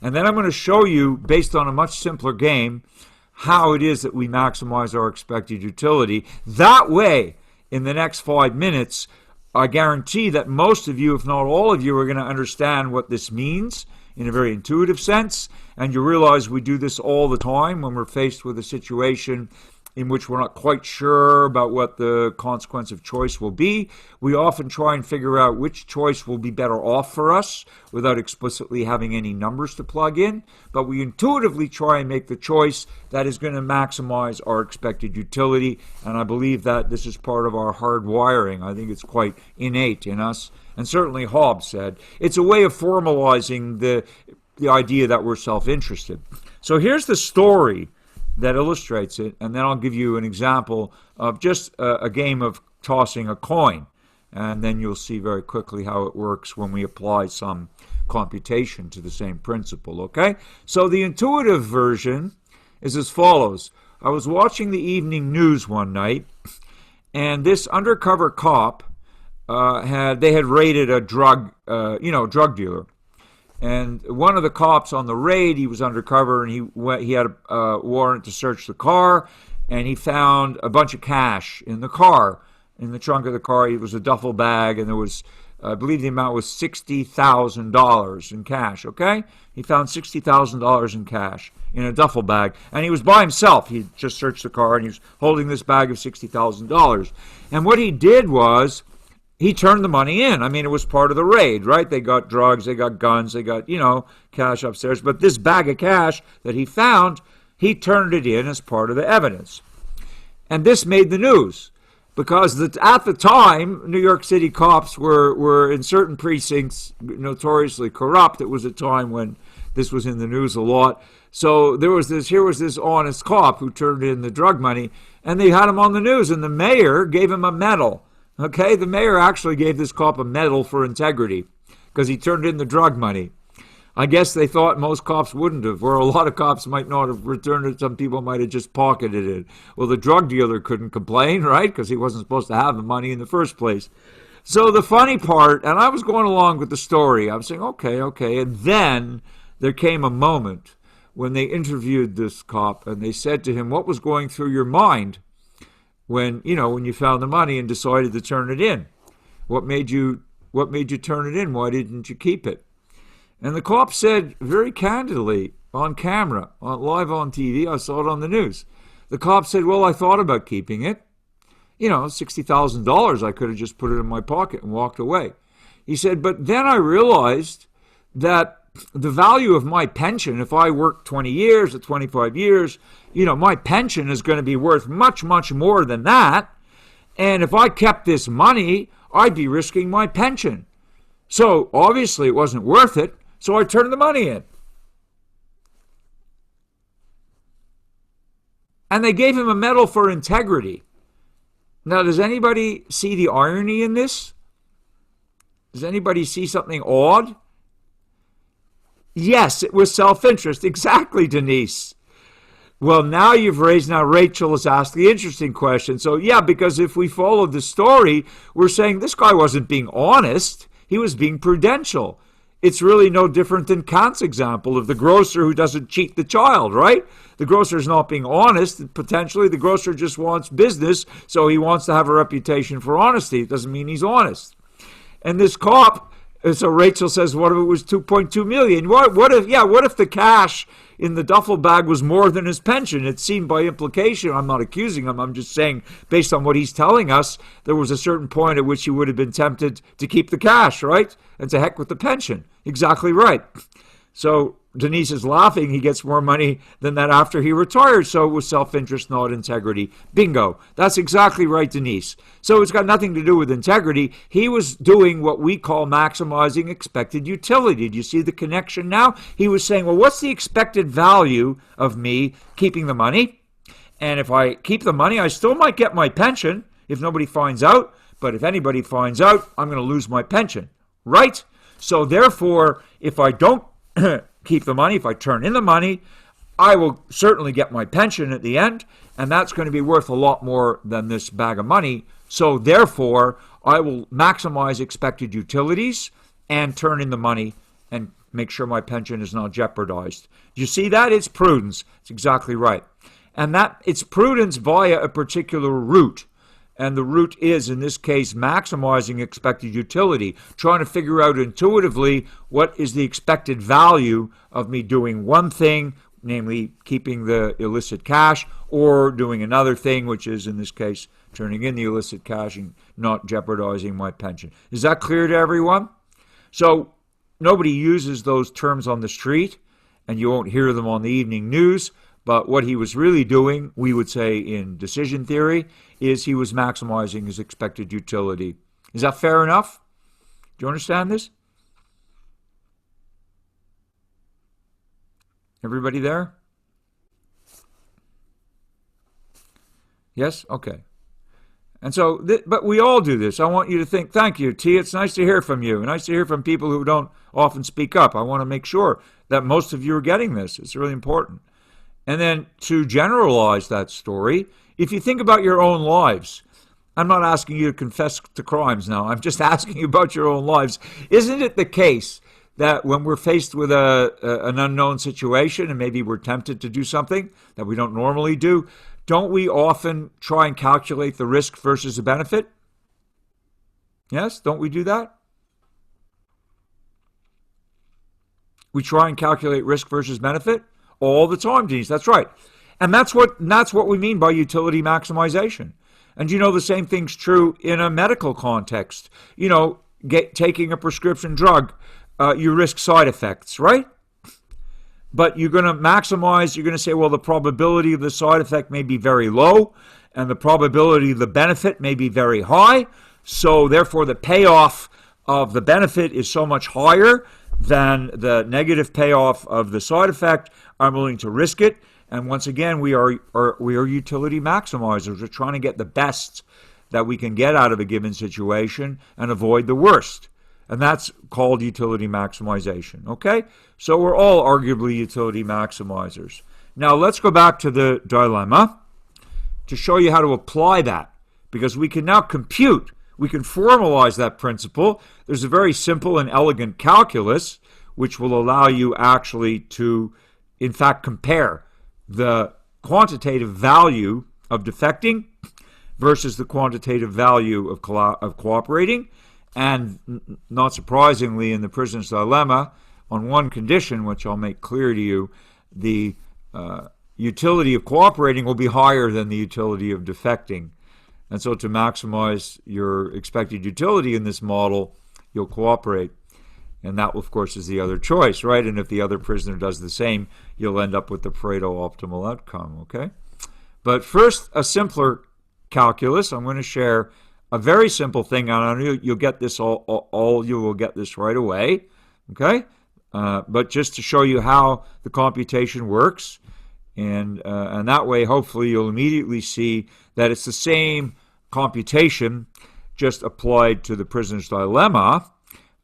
And then I'm going to show you, based on a much simpler game, how it is that we maximize our expected utility. That way, in the next 5 minutes, I guarantee that most of you, if not all of you, are going to understand what this means in a very intuitive sense. And you realize we do this all the time when we're faced with a situation in which we're not quite sure about what the consequence of choice will be. We often try and figure out which choice will be better off for us without explicitly having any numbers to plug in. But we intuitively try and make the choice that is going to maximize our expected utility. And I believe that this is part of our hard wiring. I think it's quite innate in us. And certainly Hobbes said it's a way of formalizing the idea that we're self-interested. So here's the story that illustrates it, and then I'll give you an example of just a game of tossing a coin, and then you'll see very quickly how it works when we apply some computation to the same principle, okay? So the intuitive version is as follows. I was watching the evening news one night, and this undercover cop had raided a drug dealer. And one of the cops on the raid, he was undercover, and he had a warrant to search the car, and he found a bunch of cash in the car. In the trunk of the car, it was a duffel bag, and there was, I believe the amount was $60,000 in cash, okay? He found $60,000 in cash in a duffel bag, and he was by himself. He just searched the car, and he was holding this bag of $60,000. And what he did was, he turned the money in. I mean, it was part of the raid, right? They got drugs, they got guns, they got, cash upstairs. But this bag of cash that he found, he turned it in as part of the evidence. And this made the news because at the time, New York City cops were in certain precincts notoriously corrupt. It was a time when this was in the news a lot. So here was this honest cop who turned in the drug money, and they had him on the news, and the mayor gave him a medal. Okay, the mayor actually gave this cop a medal for integrity because he turned in the drug money. I guess they thought most cops wouldn't have, or a lot of cops might not have returned it. Some people might have just pocketed it. Well, the drug dealer couldn't complain, right, because he wasn't supposed to have the money in the first place. So the funny part, and I was going along with the story, I was saying, okay, and then there came a moment when they interviewed this cop, and they said to him, what was going through your mind when you found the money and decided to turn it in? What made you turn it in? Why didn't you keep it? And the cop said very candidly on camera, live on TV, I saw it on the news. The cop said, well, I thought about keeping it. $60,000, I could have just put it in my pocket and walked away. He said, but then I realized that the value of my pension, if I work 20 years or 25 years, my pension is going to be worth much, much more than that. And if I kept this money, I'd be risking my pension. So obviously it wasn't worth it, so I turned the money in. And they gave him a medal for integrity. Now, does anybody see the irony in this? Does anybody see something odd? Yes, it was self-interest. Exactly, Denise. Well, now Rachel has asked the interesting question. So, yeah, because if we followed the story, we're saying this guy wasn't being honest. He was being prudential. it's really no different than Kant's example of the grocer who doesn't cheat the child, right? The grocer's not being honest. Potentially, the grocer just wants business, so he wants to have a reputation for honesty. It doesn't mean he's honest. And this cop, so Rachel says, what if it was 2.2 million? What if the cash in the duffel bag was more than his pension? It's seen by implication. I'm not accusing him. I'm just saying, based on what he's telling us, there was a certain point at which he would have been tempted to keep the cash, right? And to heck with the pension. Exactly right. So Denise is laughing. He gets more money than that after he retired. So it was self-interest, not integrity. Bingo. That's exactly right, Denise. So it's got nothing to do with integrity. He was doing what we call maximizing expected utility. Do you see the connection now? He was saying, well, what's the expected value of me keeping the money? And if I keep the money, I still might get my pension if nobody finds out. But if anybody finds out, I'm going to lose my pension, right? So therefore, if I don't keep the money, if I turn in the money, I will certainly get my pension at the end, and that's going to be worth a lot more than this bag of money. So therefore, I will maximize expected utilities and turn in the money and make sure my pension is not jeopardized. Do you see that? It's prudence. It's exactly right. And that it's prudence via a particular route. And the route is, in this case, maximizing expected utility, trying to figure out intuitively what is the expected value of me doing one thing, namely keeping the illicit cash, or doing another thing, which is, in this case, turning in the illicit cash and not jeopardizing my pension. Is that clear to everyone? So nobody uses those terms on the street, and you won't hear them on the evening news. But what he was really doing, we would say in decision theory, is he was maximizing his expected utility. Is that fair enough? Do you understand this? Everybody there? Yes? Okay. And so, but we all do this. I want you to think, thank you, T. It's nice to hear from you. Nice to hear from people who don't often speak up. I want to make sure that most of you are getting this. It's really important. And then to generalize that story, if you think about your own lives, I'm not asking you to confess to crimes now. I'm just asking you about your own lives. Isn't it the case that when we're faced with an unknown situation and maybe we're tempted to do something that we don't normally do, don't we often try and calculate the risk versus the benefit? Yes, don't we do that? We try and calculate risk versus benefit all the time, Denise. That's right. And that's what we mean by utility maximization. And you know, the same thing's true in a medical context. You know, taking a prescription drug, you risk side effects, right? But you're going to maximize, you're going to say, well, the probability of the side effect may be very low, and the probability of the benefit may be very high. So therefore, the payoff of the benefit is so much higher than the negative payoff of the side effect. I'm willing to risk it. And once again, we are utility maximizers. We're trying to get the best that we can get out of a given situation and avoid the worst. And that's called utility maximization, okay? So we're all arguably utility maximizers. Now let's go back to the dilemma to show you how to apply that, because we can now compute, we can formalize that principle. There's a very simple and elegant calculus which will allow you actually to, in fact, compare the quantitative value of defecting versus the quantitative value of cooperating. And not surprisingly, in the prisoner's dilemma, on one condition, which I'll make clear to you, the utility of cooperating will be higher than the utility of defecting. And so to maximize your expected utility in this model, you'll cooperate. And that, of course, is the other choice, right? And if the other prisoner does the same, you'll end up with the Pareto optimal outcome, okay? But first, a simpler calculus. I'm going to share a very simple thing. I know you'll get this all you will get this right away, okay? But just to show you how the computation works, and that way, hopefully, you'll immediately see that it's the same computation, just applied to the prisoner's dilemma,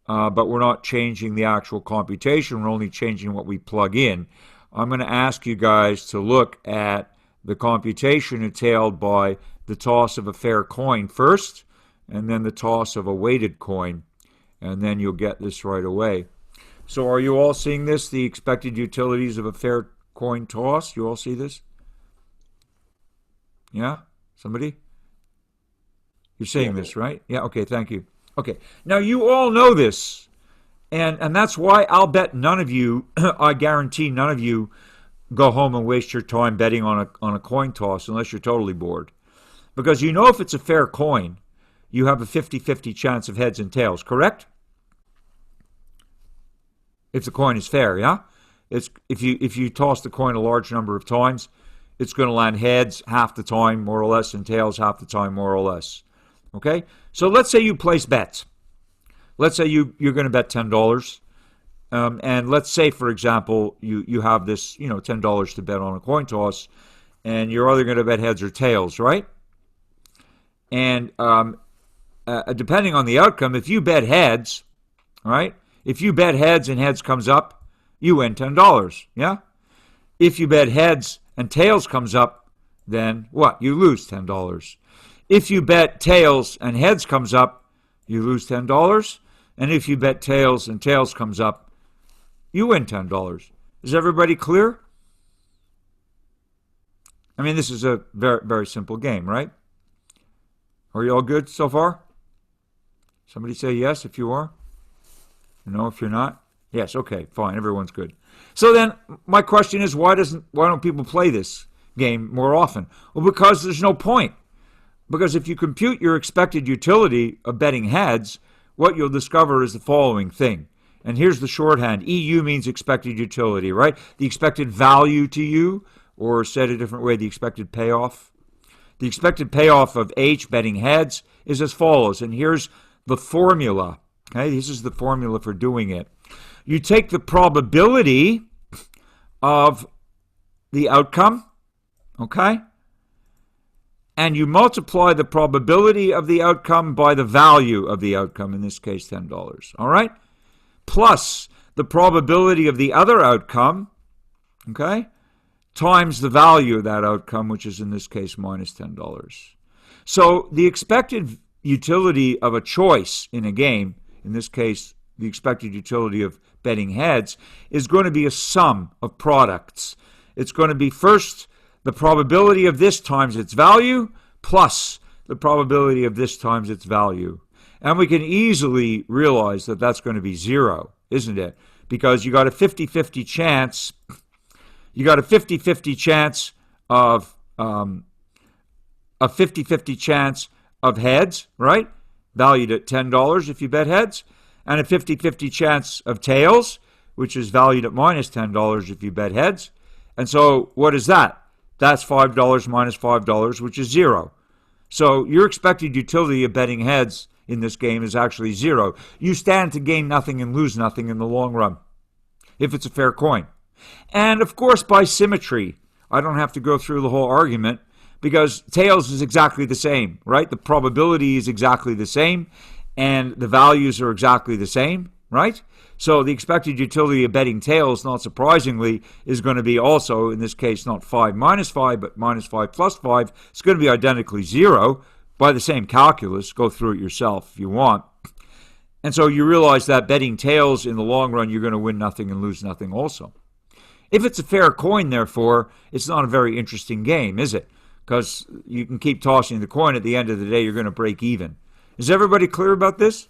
but we're not changing the actual computation. We're only changing what we plug in. I'm going to ask you guys to look at the computation entailed by the toss of a fair coin first, and then the toss of a weighted coin, and then you'll get this right away. So are you all seeing this, the expected utilities of a fair coin toss? You all see this? Yeah? Somebody? You're seeing this, right? Yeah, okay, thank you. Okay, now you all know this, and that's why I'll bet none of you, I guarantee none of you go home and waste your time betting on a coin toss unless you're totally bored. Because you know if it's a fair coin, you have a 50-50 chance of heads and tails, correct? If the coin is fair, yeah? It's if you toss the coin a large number of times, it's going to land heads half the time, more or less, and tails half the time, more or less. Okay? So let's say you place bets. Let's say you're going to bet $10. And let's say, for example, you have this, $10 to bet on a coin toss, and you're either going to bet heads or tails, right? And depending on the outcome, if you bet heads, right? If you bet heads and heads comes up, you win $10, yeah? If you bet heads and tails comes up, then what? You lose $10. If you bet tails and heads comes up, you lose $10. And if you bet tails and tails comes up, you win $10. Is everybody clear? I mean, this is a very, very simple game, right? Are you all good so far? Somebody say yes if you are. No if you're not. Yes, okay, fine, everyone's good. So then my question is, why don't people play this game more often? Well, because there's no point. Because if you compute your expected utility of betting heads, what you'll discover is the following thing. And here's the shorthand. EU means expected utility, right? The expected value to you, or said a different way, the expected payoff. The expected payoff of H betting heads is as follows. And here's the formula. Okay, this is the formula for doing it. You take the probability of the outcome, okay? And you multiply the probability of the outcome by the value of the outcome, in this case $10, all right? Plus the probability of the other outcome, okay, times the value of that outcome, which is in this case minus $10. So the expected utility of a choice in a game, in this case the expected utility of betting heads, is going to be a sum of products. It's going to be first the probability of this times its value plus the probability of this times its value. And we can easily realize that that's going to be zero, isn't it? Because you got a 50-50 chance. You got a 50-50 chance of heads, right? Valued at $10 if you bet heads, and a 50-50 chance of tails, which is valued at minus $10 if you bet heads. And so what is that? That's $5 minus $5, which is zero. So your expected utility of betting heads in this game is actually zero. You stand to gain nothing and lose nothing in the long run, if it's a fair coin. And of course, by symmetry, I don't have to go through the whole argument, because tails is exactly the same, right? The probability is exactly the same, and the values are exactly the same, right? So the expected utility of betting tails, not surprisingly, is going to be also, in this case, not 5 minus 5, but minus 5 plus 5. It's going to be identically zero by the same calculus. Go through it yourself if you want. And so you realize that betting tails, in the long run, you're going to win nothing and lose nothing also. If it's a fair coin, therefore, it's not a very interesting game, is it? Because you can keep tossing the coin. At the end of the day, you're going to break even. Is everybody clear about this?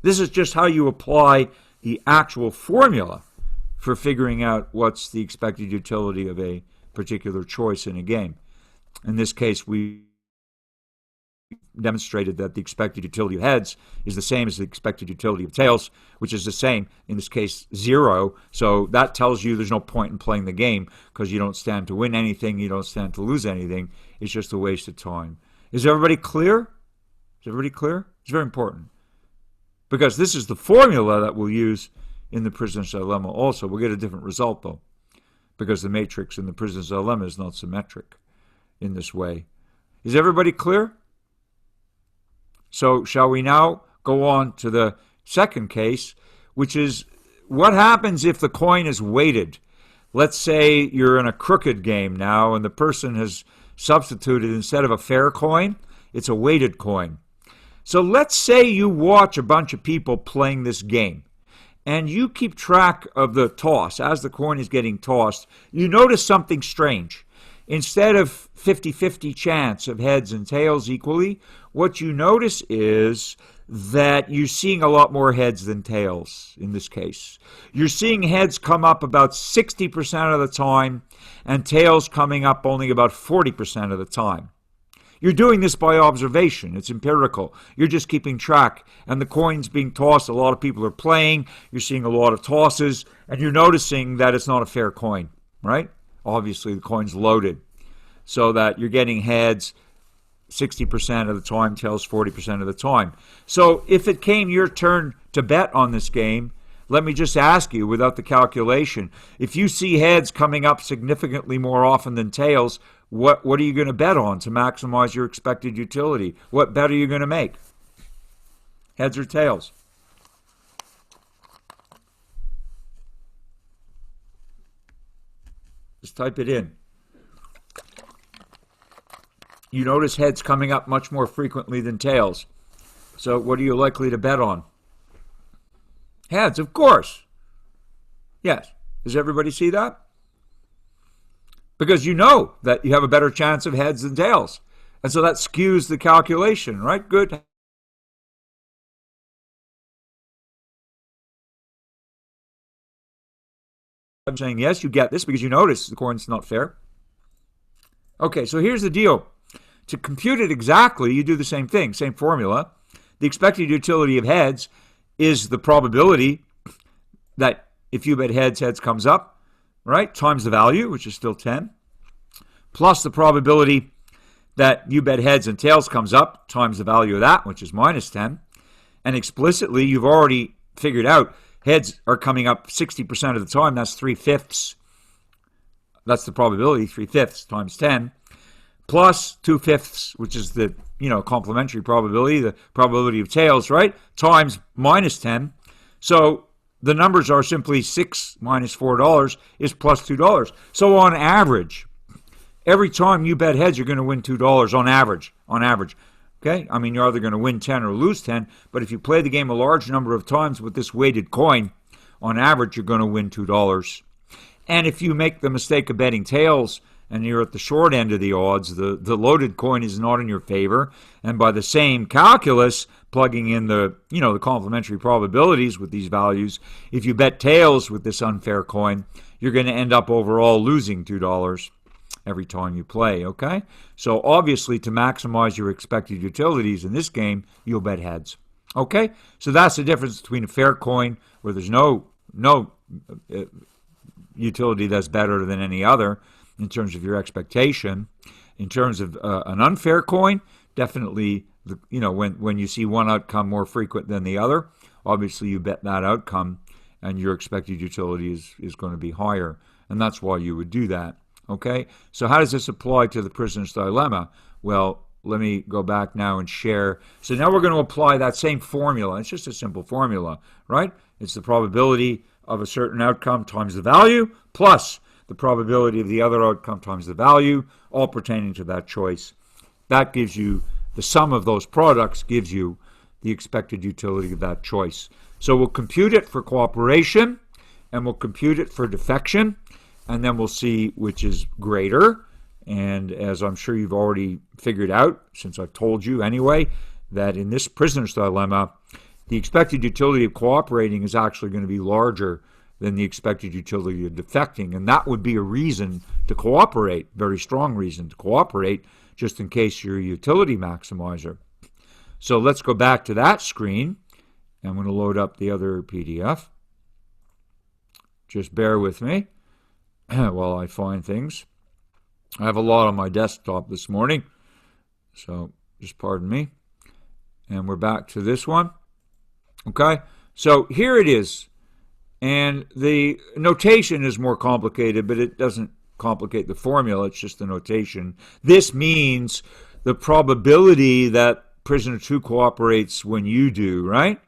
This is just how you apply the actual formula for figuring out what's the expected utility of a particular choice in a game. In this case, we demonstrated that the expected utility of heads is the same as the expected utility of tails, which is the same, in this case, zero. So that tells you there's no point in playing the game, because you don't stand to win anything, you don't stand to lose anything. It's just a waste of time. Is everybody clear? Is everybody clear? It's very important, because this is the formula that we'll use in the prisoner's dilemma also. We'll get a different result, though, because the matrix in the prisoner's dilemma is not symmetric in this way. Is everybody clear? So shall we now go on to the second case, which is what happens if the coin is weighted? Let's say you're in a crooked game now, and the person has substituted, instead of a fair coin, it's a weighted coin. So let's say you watch a bunch of people playing this game, and you keep track of the toss as the coin is getting tossed, you notice something strange. Instead of 50-50 chance of heads and tails equally, what you notice is that you're seeing a lot more heads than tails in this case. You're seeing heads come up about 60% of the time and tails coming up only about 40% of the time. You're doing this by observation. It's empirical. You're just keeping track. And the coin's being tossed. A lot of people are playing. You're seeing a lot of tosses. And you're noticing that it's not a fair coin, right? Obviously, the coin's loaded. So that you're getting heads 60% of the time, tails 40% of the time. So if it came your turn to bet on this game, let me just ask you, without the calculation, if you see heads coming up significantly more often than tails, what are you going to bet on to maximize your expected utility? What bet are you going to make? Heads or tails? Just type it in. You notice heads coming up much more frequently than tails. So what are you likely to bet on? Heads, of course. Yes. Does everybody see that? Because you know that you have a better chance of heads than tails. And so that skews the calculation, right? Good. I'm saying yes, you get this because you notice the coin's not fair. Okay, so here's the deal. To compute it exactly, you do the same thing, same formula. The expected utility of heads is the probability that if you bet heads, heads comes up, right? Times the value, which is still 10, plus the probability that you bet heads and tails comes up, times the value of that, which is minus 10. And explicitly, you've already figured out heads are coming up 60% of the time. That's 3/5. That's the probability, 3/5 times 10, plus 2/5, which is the complementary probability, the probability of tails, right? Times minus 10. So the numbers are simply 6 minus $4 is plus $2. So on average, every time you bet heads, you're going to win $2 on average. Okay? I mean, you're either going to win 10 or lose 10, but if you play the game a large number of times with this weighted coin, on average, you're going to win $2. And if you make the mistake of betting tails and you're at the short end of the odds, the loaded coin is not in your favor. And by the same calculus, plugging in the complementary probabilities with these values, if you bet tails with this unfair coin, you're going to end up overall losing $2 every time you play, okay? So obviously, to maximize your expected utilities in this game, you'll bet heads, okay? So that's the difference between a fair coin, where there's no utility that's better than any other in terms of your expectation. In terms of an unfair coin, definitely, when you see one outcome more frequent than the other, obviously you bet that outcome, and your expected utility is going to be higher, and that's why you would do that. Okay, so how does this apply to the prisoner's dilemma? Well, let me go back now and share. So now we're going to apply that same formula. It's just a simple formula, right? It's the probability of a certain outcome times the value plus the probability of the other outcome times the value, all pertaining to that choice. That gives you, the sum of those products gives you the expected utility of that choice. So we'll compute it for cooperation, and we'll compute it for defection, and then we'll see which is greater. And as I'm sure you've already figured out, since I've told you anyway, that in this prisoner's dilemma, the expected utility of cooperating is actually going to be larger than the expected utility of defecting. And that would be a reason to cooperate, very strong reason to cooperate, just in case you're a utility maximizer. So let's go back to that screen. I'm going to load up the other PDF. Just bear with me while I find things. I have a lot on my desktop this morning, so just pardon me. And we're back to this one. Okay, so here it is. And the notation is more complicated, but it doesn't complicate the formula. It's just the notation. This means the probability that prisoner 2 cooperates when you do, right?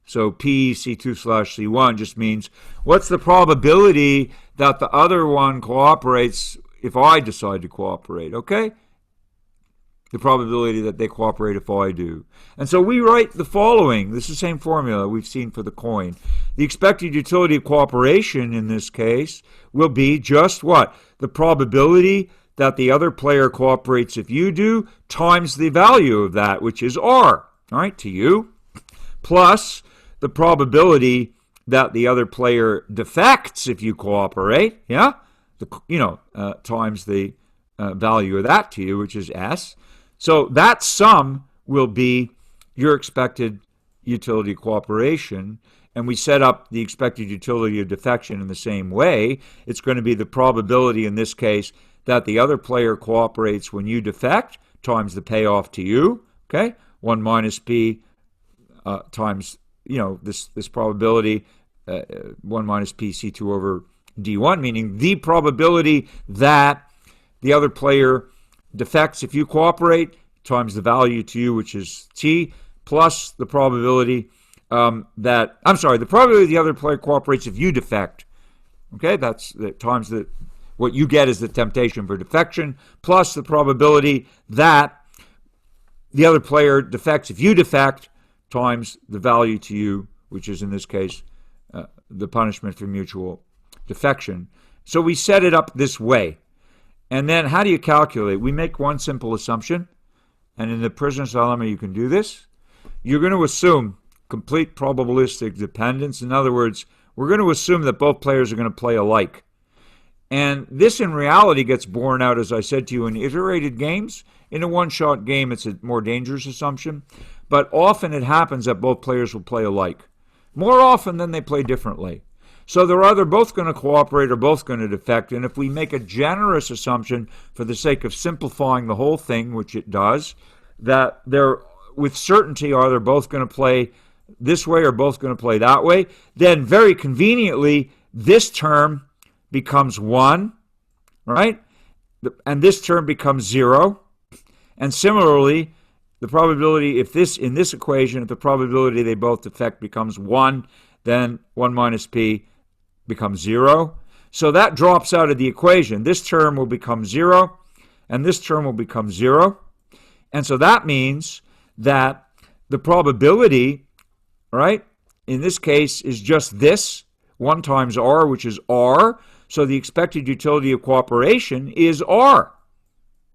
So P C2/C1 just means what's the probability that the other one cooperates if I decide to cooperate, okay? the probability that they cooperate if I do. And so we write the following. This is the same formula we've seen for the coin. The expected utility of cooperation in this case will be just what? The probability that the other player cooperates if you do times the value of that, which is R, all right, to you, plus the probability that the other player defects if you cooperate, yeah, times the value of that to you, which is S. So that sum will be your expected utility of cooperation, and we set up the expected utility of defection in the same way. It's going to be the probability in this case that the other player cooperates when you defect times the payoff to you, okay? 1 minus P times, this probability, 1 minus P C2 over D1, meaning the probability that the other player defects if you cooperate times the value to you, which is T, plus the probability the probability the other player cooperates if you defect. Okay, that's the times what you get is the temptation for defection, plus the probability that the other player defects if you defect times the value to you, which is in this case the punishment for mutual defection. So we set it up this way. And then how do you calculate? We make one simple assumption, and in the prisoner's dilemma you can do this. You're going to assume complete probabilistic dependence. In other words, we're going to assume that both players are going to play alike. And this in reality gets borne out, as I said to you, in iterated games. In a one-shot game, it's a more dangerous assumption. But often it happens that both players will play alike. More often than they play differently. So they're either both going to cooperate or both going to defect. And if we make a generous assumption for the sake of simplifying the whole thing, which it does, that they're with certainty either both going to play this way or both going to play that way, then very conveniently this term becomes 1, right? And this term becomes 0. And similarly, the probability, in this equation, if the probability they both defect becomes 1, then 1 minus P becomes 0. So that drops out of the equation. This term will become 0, and this term will become 0. And so that means that the probability, right, in this case is just this, 1 times R, which is R. So the expected utility of cooperation is R,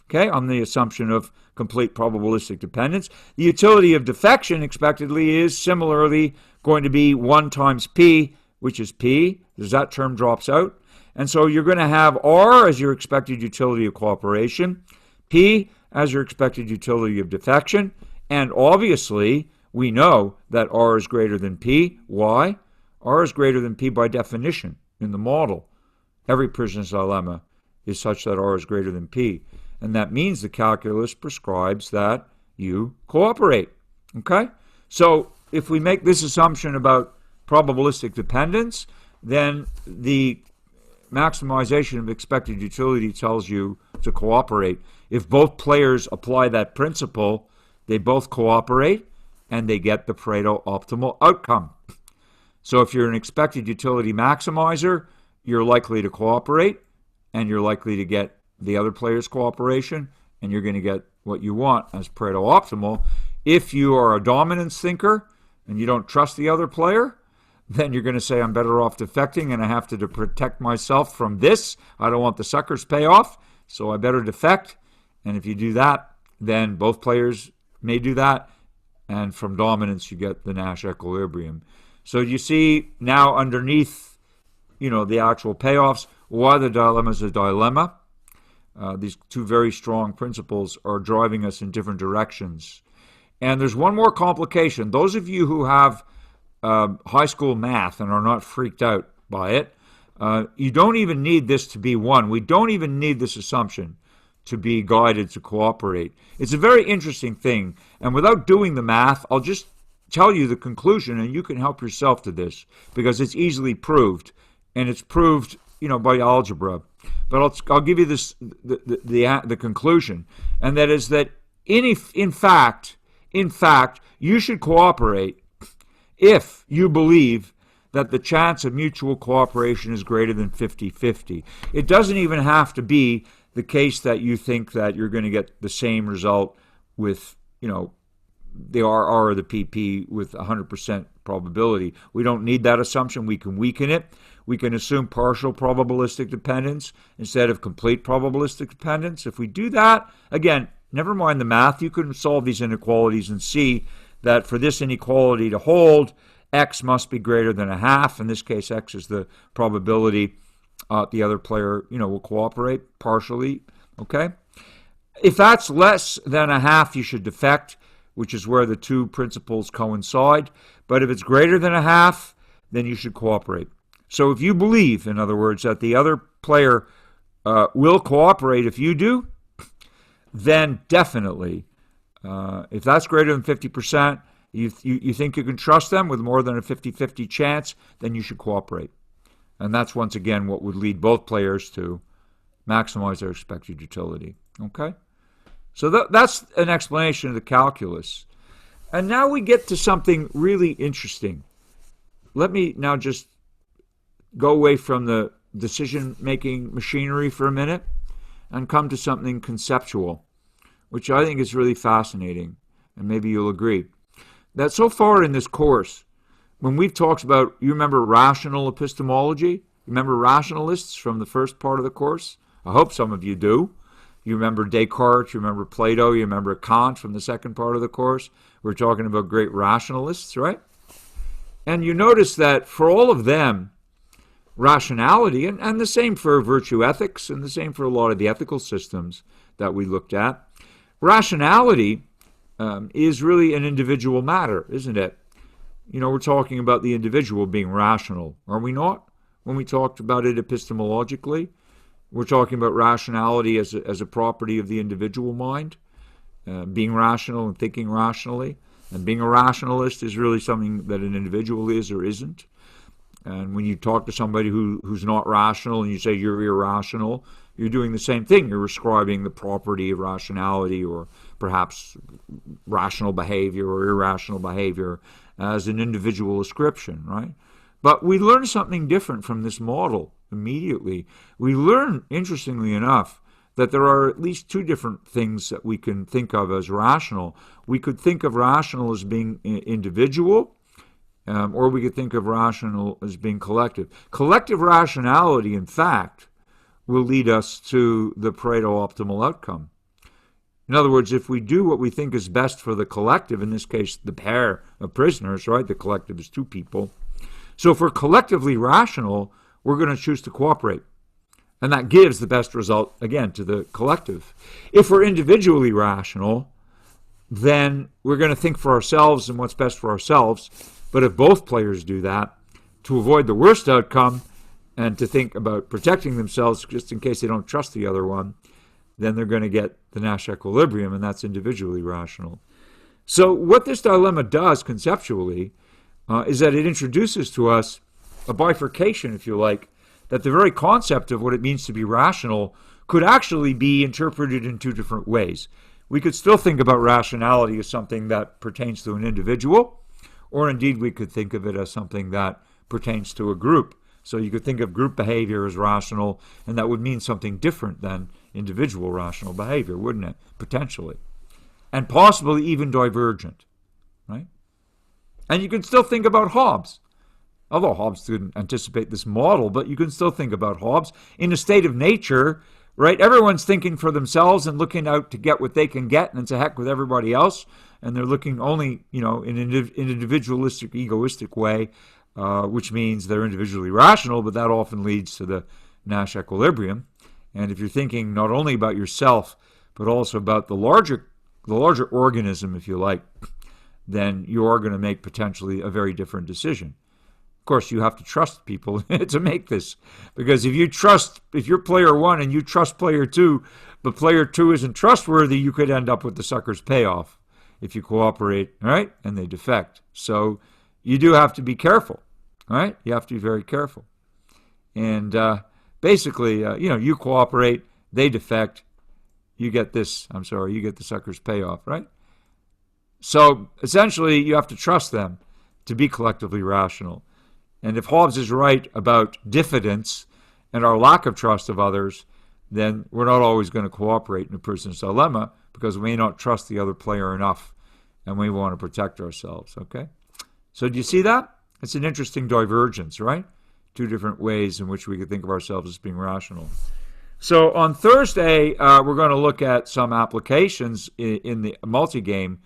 okay, on the assumption of complete probabilistic dependence. The utility of defection expectedly is similarly going to be 1 times P, which is P, because that term drops out. And so you're going to have R as your expected utility of cooperation, P as your expected utility of defection, and obviously we know that R is greater than P. Why? R is greater than P by definition in the model. Every prisoner's dilemma is such that R is greater than P. And that means the calculus prescribes that you cooperate. Okay? So if we make this assumption about probabilistic dependence, then the maximization of expected utility tells you to cooperate. If both players apply that principle, they both cooperate and they get the Pareto optimal outcome. So if you're an expected utility maximizer, you're likely to cooperate and you're likely to get the other player's cooperation, and you're going to get what you want as Pareto optimal. If you are a dominance thinker and you don't trust the other player, then you're going to say, I'm better off defecting and I have to protect myself from this. I don't want the sucker's payoff, so I better defect. And if you do that, then both players may do that, and from dominance you get the Nash equilibrium. So you see now underneath, the actual payoffs, why the dilemma is a dilemma. These two very strong principles are driving us in different directions. And there's one more complication. Those of you who have high school math and are not freaked out by it, you don't even need this to be 1. We don't even need this assumption to be guided to cooperate. It's a very interesting thing. And without doing the math, I'll just tell you the conclusion, and you can help yourself to this, because it's easily proved. And it's proved, by algebra. But I'll give you this the conclusion, and that is that in fact, you should cooperate if you believe that the chance of mutual cooperation is greater than 50-50. It doesn't even have to be the case that you think that you're going to get the same result with, the RR or the PP with 100% probability. We don't need that assumption. We can weaken it. We can assume partial probabilistic dependence instead of complete probabilistic dependence. If we do that, again, never mind the math, you can solve these inequalities and see that for this inequality to hold, x must be greater than a half. In this case, x is the probability the other player, will cooperate partially, okay? If that's less than a half, you should defect, which is where the two principles coincide. But if it's greater than a half, then you should cooperate. So if you believe, in other words, that the other player will cooperate if you do, then definitely, if that's greater than 50%, you think you can trust them with more than a 50-50 chance, then you should cooperate. And that's, once again, what would lead both players to maximize their expected utility. Okay? So that's an explanation of the calculus. And now we get to something really interesting. Let me now just go away from the decision-making machinery for a minute and come to something conceptual, which I think is really fascinating, and maybe you'll agree. That so far in this course, when we've talked about, you remember rational epistemology? You remember rationalists from the first part of the course? I hope some of you do. You remember Descartes, you remember Plato, you remember Kant from the second part of the course. We're talking about great rationalists, right? And you notice that for all of them, rationality, and the same for virtue ethics, and the same for a lot of the ethical systems that we looked at, rationality is really an individual matter, isn't it? We're talking about the individual being rational, are we not? When we talked about it epistemologically, we're talking about rationality as a property of the individual mind, being rational and thinking rationally. And being a rationalist is really something that an individual is or isn't. And when you talk to somebody who's not rational and you say you're irrational, you're doing the same thing. You're ascribing the property of rationality or perhaps rational behavior or irrational behavior as an individual ascription, right? But we learn something different from this model immediately. We learn, interestingly enough, that there are at least two different things that we can think of as rational. We could think of rational as being individual, or we could think of rational as being collective. Collective rationality, in fact, will lead us to the Pareto optimal outcome. In other words, if we do what we think is best for the collective, in this case, the pair of prisoners, right? The collective is two people. So if we're collectively rational, we're going to choose to cooperate. And that gives the best result, again, to the collective. If we're individually rational, then we're going to think for ourselves and what's best for ourselves. But if both players do that, to avoid the worst outcome and to think about protecting themselves just in case they don't trust the other one, then they're going to get the Nash equilibrium, and that's individually rational. So what this dilemma does conceptually is that it introduces to us a bifurcation, if you like, that the very concept of what it means to be rational could actually be interpreted in two different ways. We could still think about rationality as something that pertains to an individual, or indeed we could think of it as something that pertains to a group. So you could think of group behavior as rational, and that would mean something different than individual rational behavior, wouldn't it? Potentially. And possibly even divergent, right? And you can still think about Hobbes. Although Hobbes didn't anticipate this model, but you can still think about Hobbes. In a state of nature, right, everyone's thinking for themselves and looking out to get what they can get, and it's a heck with everybody else, and they're looking only, in an individualistic, egoistic way, which means they're individually rational, but that often leads to the Nash equilibrium. And if you're thinking not only about yourself, but also about the larger organism, if you like, then you are going to make potentially a very different decision. Of course, you have to trust people to make this, because if you're player one and you trust player two, but player two isn't trustworthy, you could end up with the sucker's payoff if you cooperate, right? And they defect. So you do have to be careful, right? You have to be very careful. And basically, you cooperate, they defect, you get the sucker's payoff, right? So essentially, you have to trust them to be collectively rational. And if Hobbes is right about diffidence and our lack of trust of others, then we're not always going to cooperate in a person's dilemma, because we may not trust the other player enough, and we want to protect ourselves, okay? So do you see that? It's an interesting divergence, right? Two different ways in which we could think of ourselves as being rational. So on Thursday, we're going to look at some applications in the multiplayer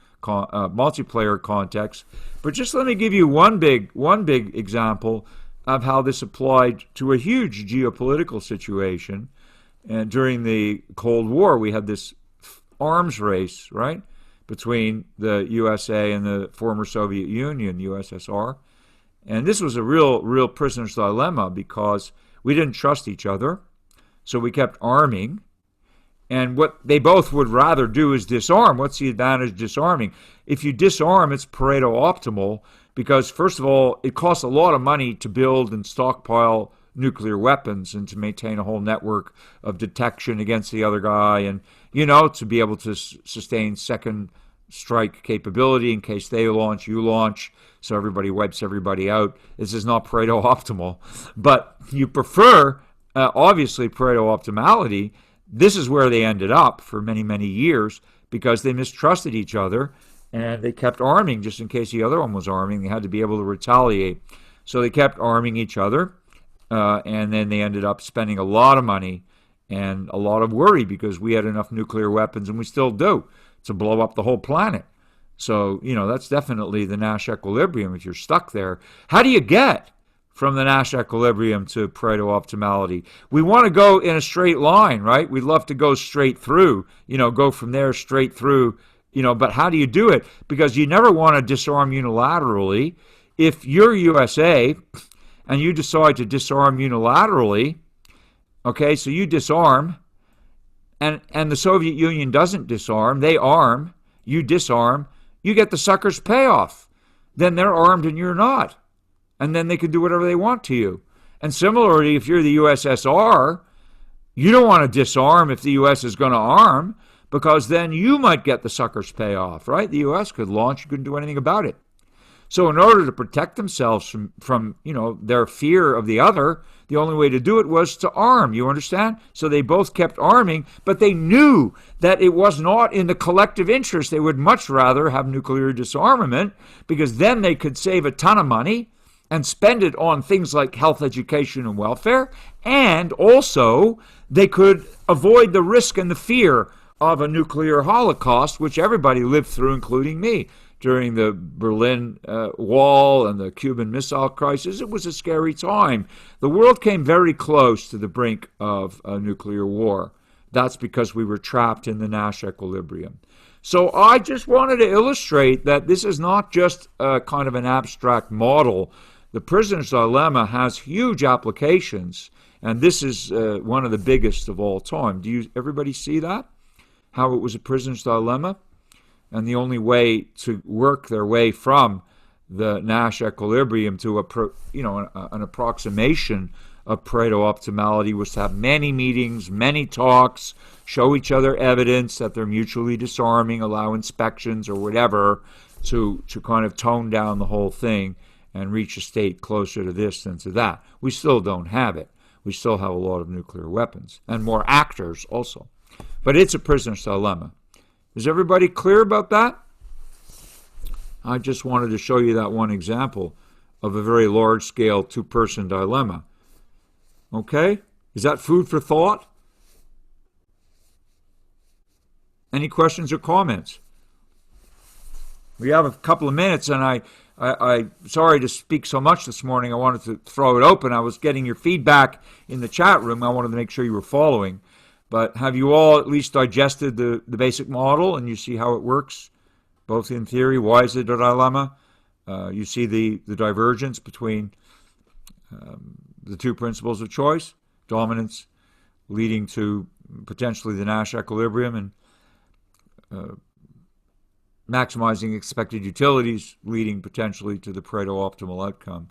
context. But just let me give you one big example of how this applied to a huge geopolitical situation. And during the Cold War, we had this arms race, right, between the USA and the former Soviet Union, USSR. And this was a real prisoner's dilemma because we didn't trust each other, so we kept arming. And what they both would rather do is disarm. What's the advantage of disarming? If you disarm, it's Pareto optimal because, first of all, it costs a lot of money to build and stockpile nuclear weapons and to maintain a whole network of detection against the other guy and, to be able to sustain second strike capability in case they launch, you launch, so everybody wipes everybody out. This is not Pareto optimal. But you prefer, obviously, Pareto optimality. This is where they ended up for many, many years because they mistrusted each other and they kept arming just in case the other one was arming. They had to be able to retaliate. So they kept arming each other, and then they ended up spending a lot of money and a lot of worry because we had enough nuclear weapons, and we still do, to blow up the whole planet. So, that's definitely the Nash equilibrium if you're stuck there. How do you get from the Nash equilibrium to Pareto optimality? We want to go in a straight line, right? We'd love to go straight through, go from there straight through, but how do you do it? Because you never want to disarm unilaterally. If you're USA and you decide to disarm unilaterally, okay, so you disarm, and the Soviet Union doesn't disarm, they arm, you disarm, you get the sucker's payoff. Then they're armed and you're not. And then they can do whatever they want to you. And similarly, if you're the USSR, you don't want to disarm if the US is going to arm, because then you might get the sucker's payoff, right? The US could launch, you couldn't do anything about it. So in order to protect themselves from their fear of the other, the only way to do it was to arm, you understand? So they both kept arming, but they knew that it was not in the collective interest. They would much rather have nuclear disarmament because then they could save a ton of money and spend it on things like health, education, and welfare, and also they could avoid the risk and the fear of a nuclear holocaust, which everybody lived through, including me. During the Berlin Wall and the Cuban Missile Crisis, it was a scary time. The world came very close to the brink of a nuclear war. That's because we were trapped in the Nash equilibrium. So I just wanted to illustrate that this is not just a kind of an abstract model. The prisoner's dilemma has huge applications, and this is one of the biggest of all time. Everybody see that? How it was a prisoner's dilemma? And the only way to work their way from the Nash equilibrium to an approximation of Pareto optimality was to have many meetings, many talks, show each other evidence that they're mutually disarming, allow inspections or whatever to kind of tone down the whole thing and reach a state closer to this than to that. We still don't have it. We still have a lot of nuclear weapons and more actors also. But it's a prisoner's dilemma. Is everybody clear about that? I just wanted to show you that one example of a very large-scale two-person dilemma. Okay? Is that food for thought? Any questions or comments? We have a couple of minutes, and I'm sorry to speak so much this morning. I wanted to throw it open. I was getting your feedback in the chat room. I wanted to make sure you were following. But have you all at least digested the basic model and you see how it works, both in theory? Why is it a dilemma? You see the divergence between the two principles of choice, dominance leading to potentially the Nash equilibrium and maximizing expected utilities leading potentially to the Pareto optimal outcome.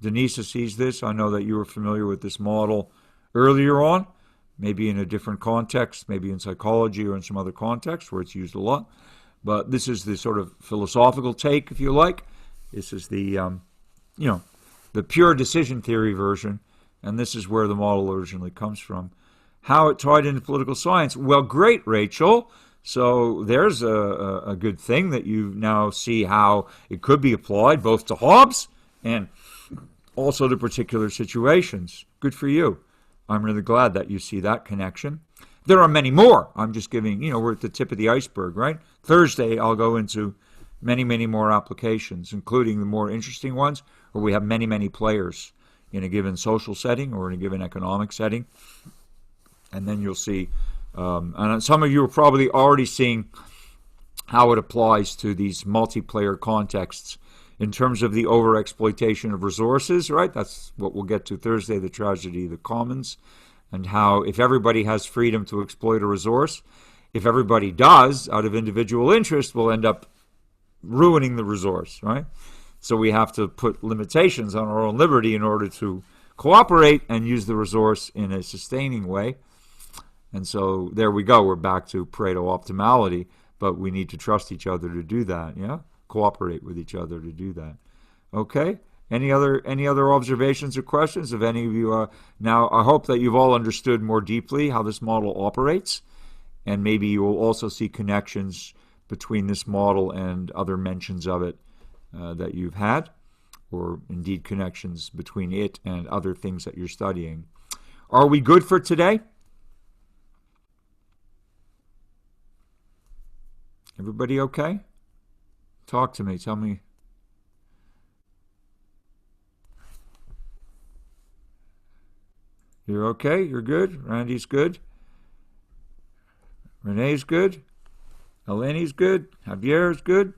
Denise sees this. I know that you were familiar with this model earlier on. Maybe in a different context, maybe in psychology or in some other context where it's used a lot. But this is the sort of philosophical take, if you like. This is the pure decision theory version, and this is where the model originally comes from. How it tied into political science? Well, great, Rachel. So there's a good thing that you now see how it could be applied both to Hobbes and also to particular situations. Good for you. I'm really glad that you see that connection. There are many more. I'm just giving, we're at the tip of the iceberg, right? Thursday, I'll go into many, many more applications, including the more interesting ones where we have many, many players in a given social setting or in a given economic setting. And then you'll see, and some of you are probably already seeing how it applies to these multiplayer contexts in terms of the overexploitation of resources, right? That's what we'll get to Thursday, the tragedy of the commons, and how if everybody has freedom to exploit a resource, if everybody does, out of individual interest, we'll end up ruining the resource, right? So we have to put limitations on our own liberty in order to cooperate and use the resource in a sustaining way. And so there we go. We're back to Pareto optimality, but we need to trust each other to do that, yeah? Cooperate with each other to do that. Okay? Any other observations or questions of any of you? Now, I hope that you've all understood more deeply how this model operates, and maybe you will also see connections between this model and other mentions of it that you've had, or indeed connections between it and other things that you're studying. Are we good for today? Everybody okay? Talk to me. Tell me. You're okay? You're good? Randy's good? Renee's good? Eleni's good? Javier's good?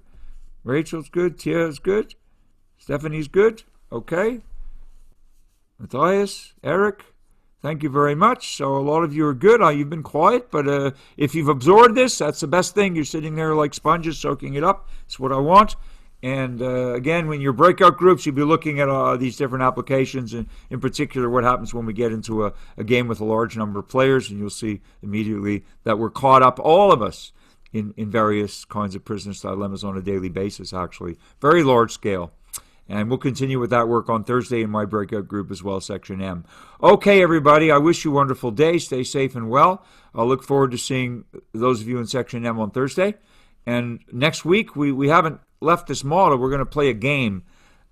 Rachel's good? Tia's good? Stephanie's good? Okay? Matthias? Eric? Thank you very much. So a lot of you are good. You've been quiet, but if you've absorbed this, that's the best thing. You're sitting there like sponges, soaking it up. It's what I want. And again, when your breakout groups, you'll be looking at these different applications, and in particular what happens when we get into a game with a large number of players, and you'll see immediately that we're caught up, all of us, in various kinds of prisoner's dilemmas on a daily basis, actually. Very large scale. And we'll continue with that work on Thursday in my breakout group as well, Section M. Okay, everybody, I wish you a wonderful day. Stay safe and well. I'll look forward to seeing those of you in Section M on Thursday. And next week, we haven't left this model. We're going to play a game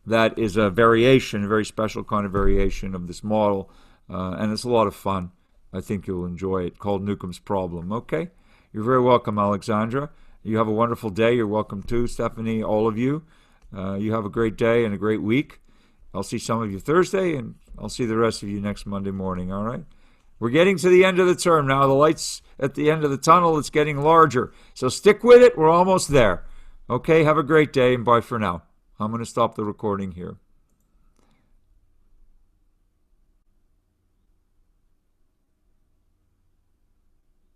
that is a variation, a very special kind of variation of this model. And it's a lot of fun. I think you'll enjoy it, called Newcomb's Problem. Okay? You're very welcome, Alexandra. You have a wonderful day. You're welcome too, Stephanie, all of you. You have a great day and a great week. I'll see some of you Thursday, and I'll see the rest of you next Monday morning, all right? We're getting to the end of the term now. The light's at the end of the tunnel. It's getting larger. So stick with it. We're almost there. Okay, have a great day, and bye for now. I'm going to stop the recording here.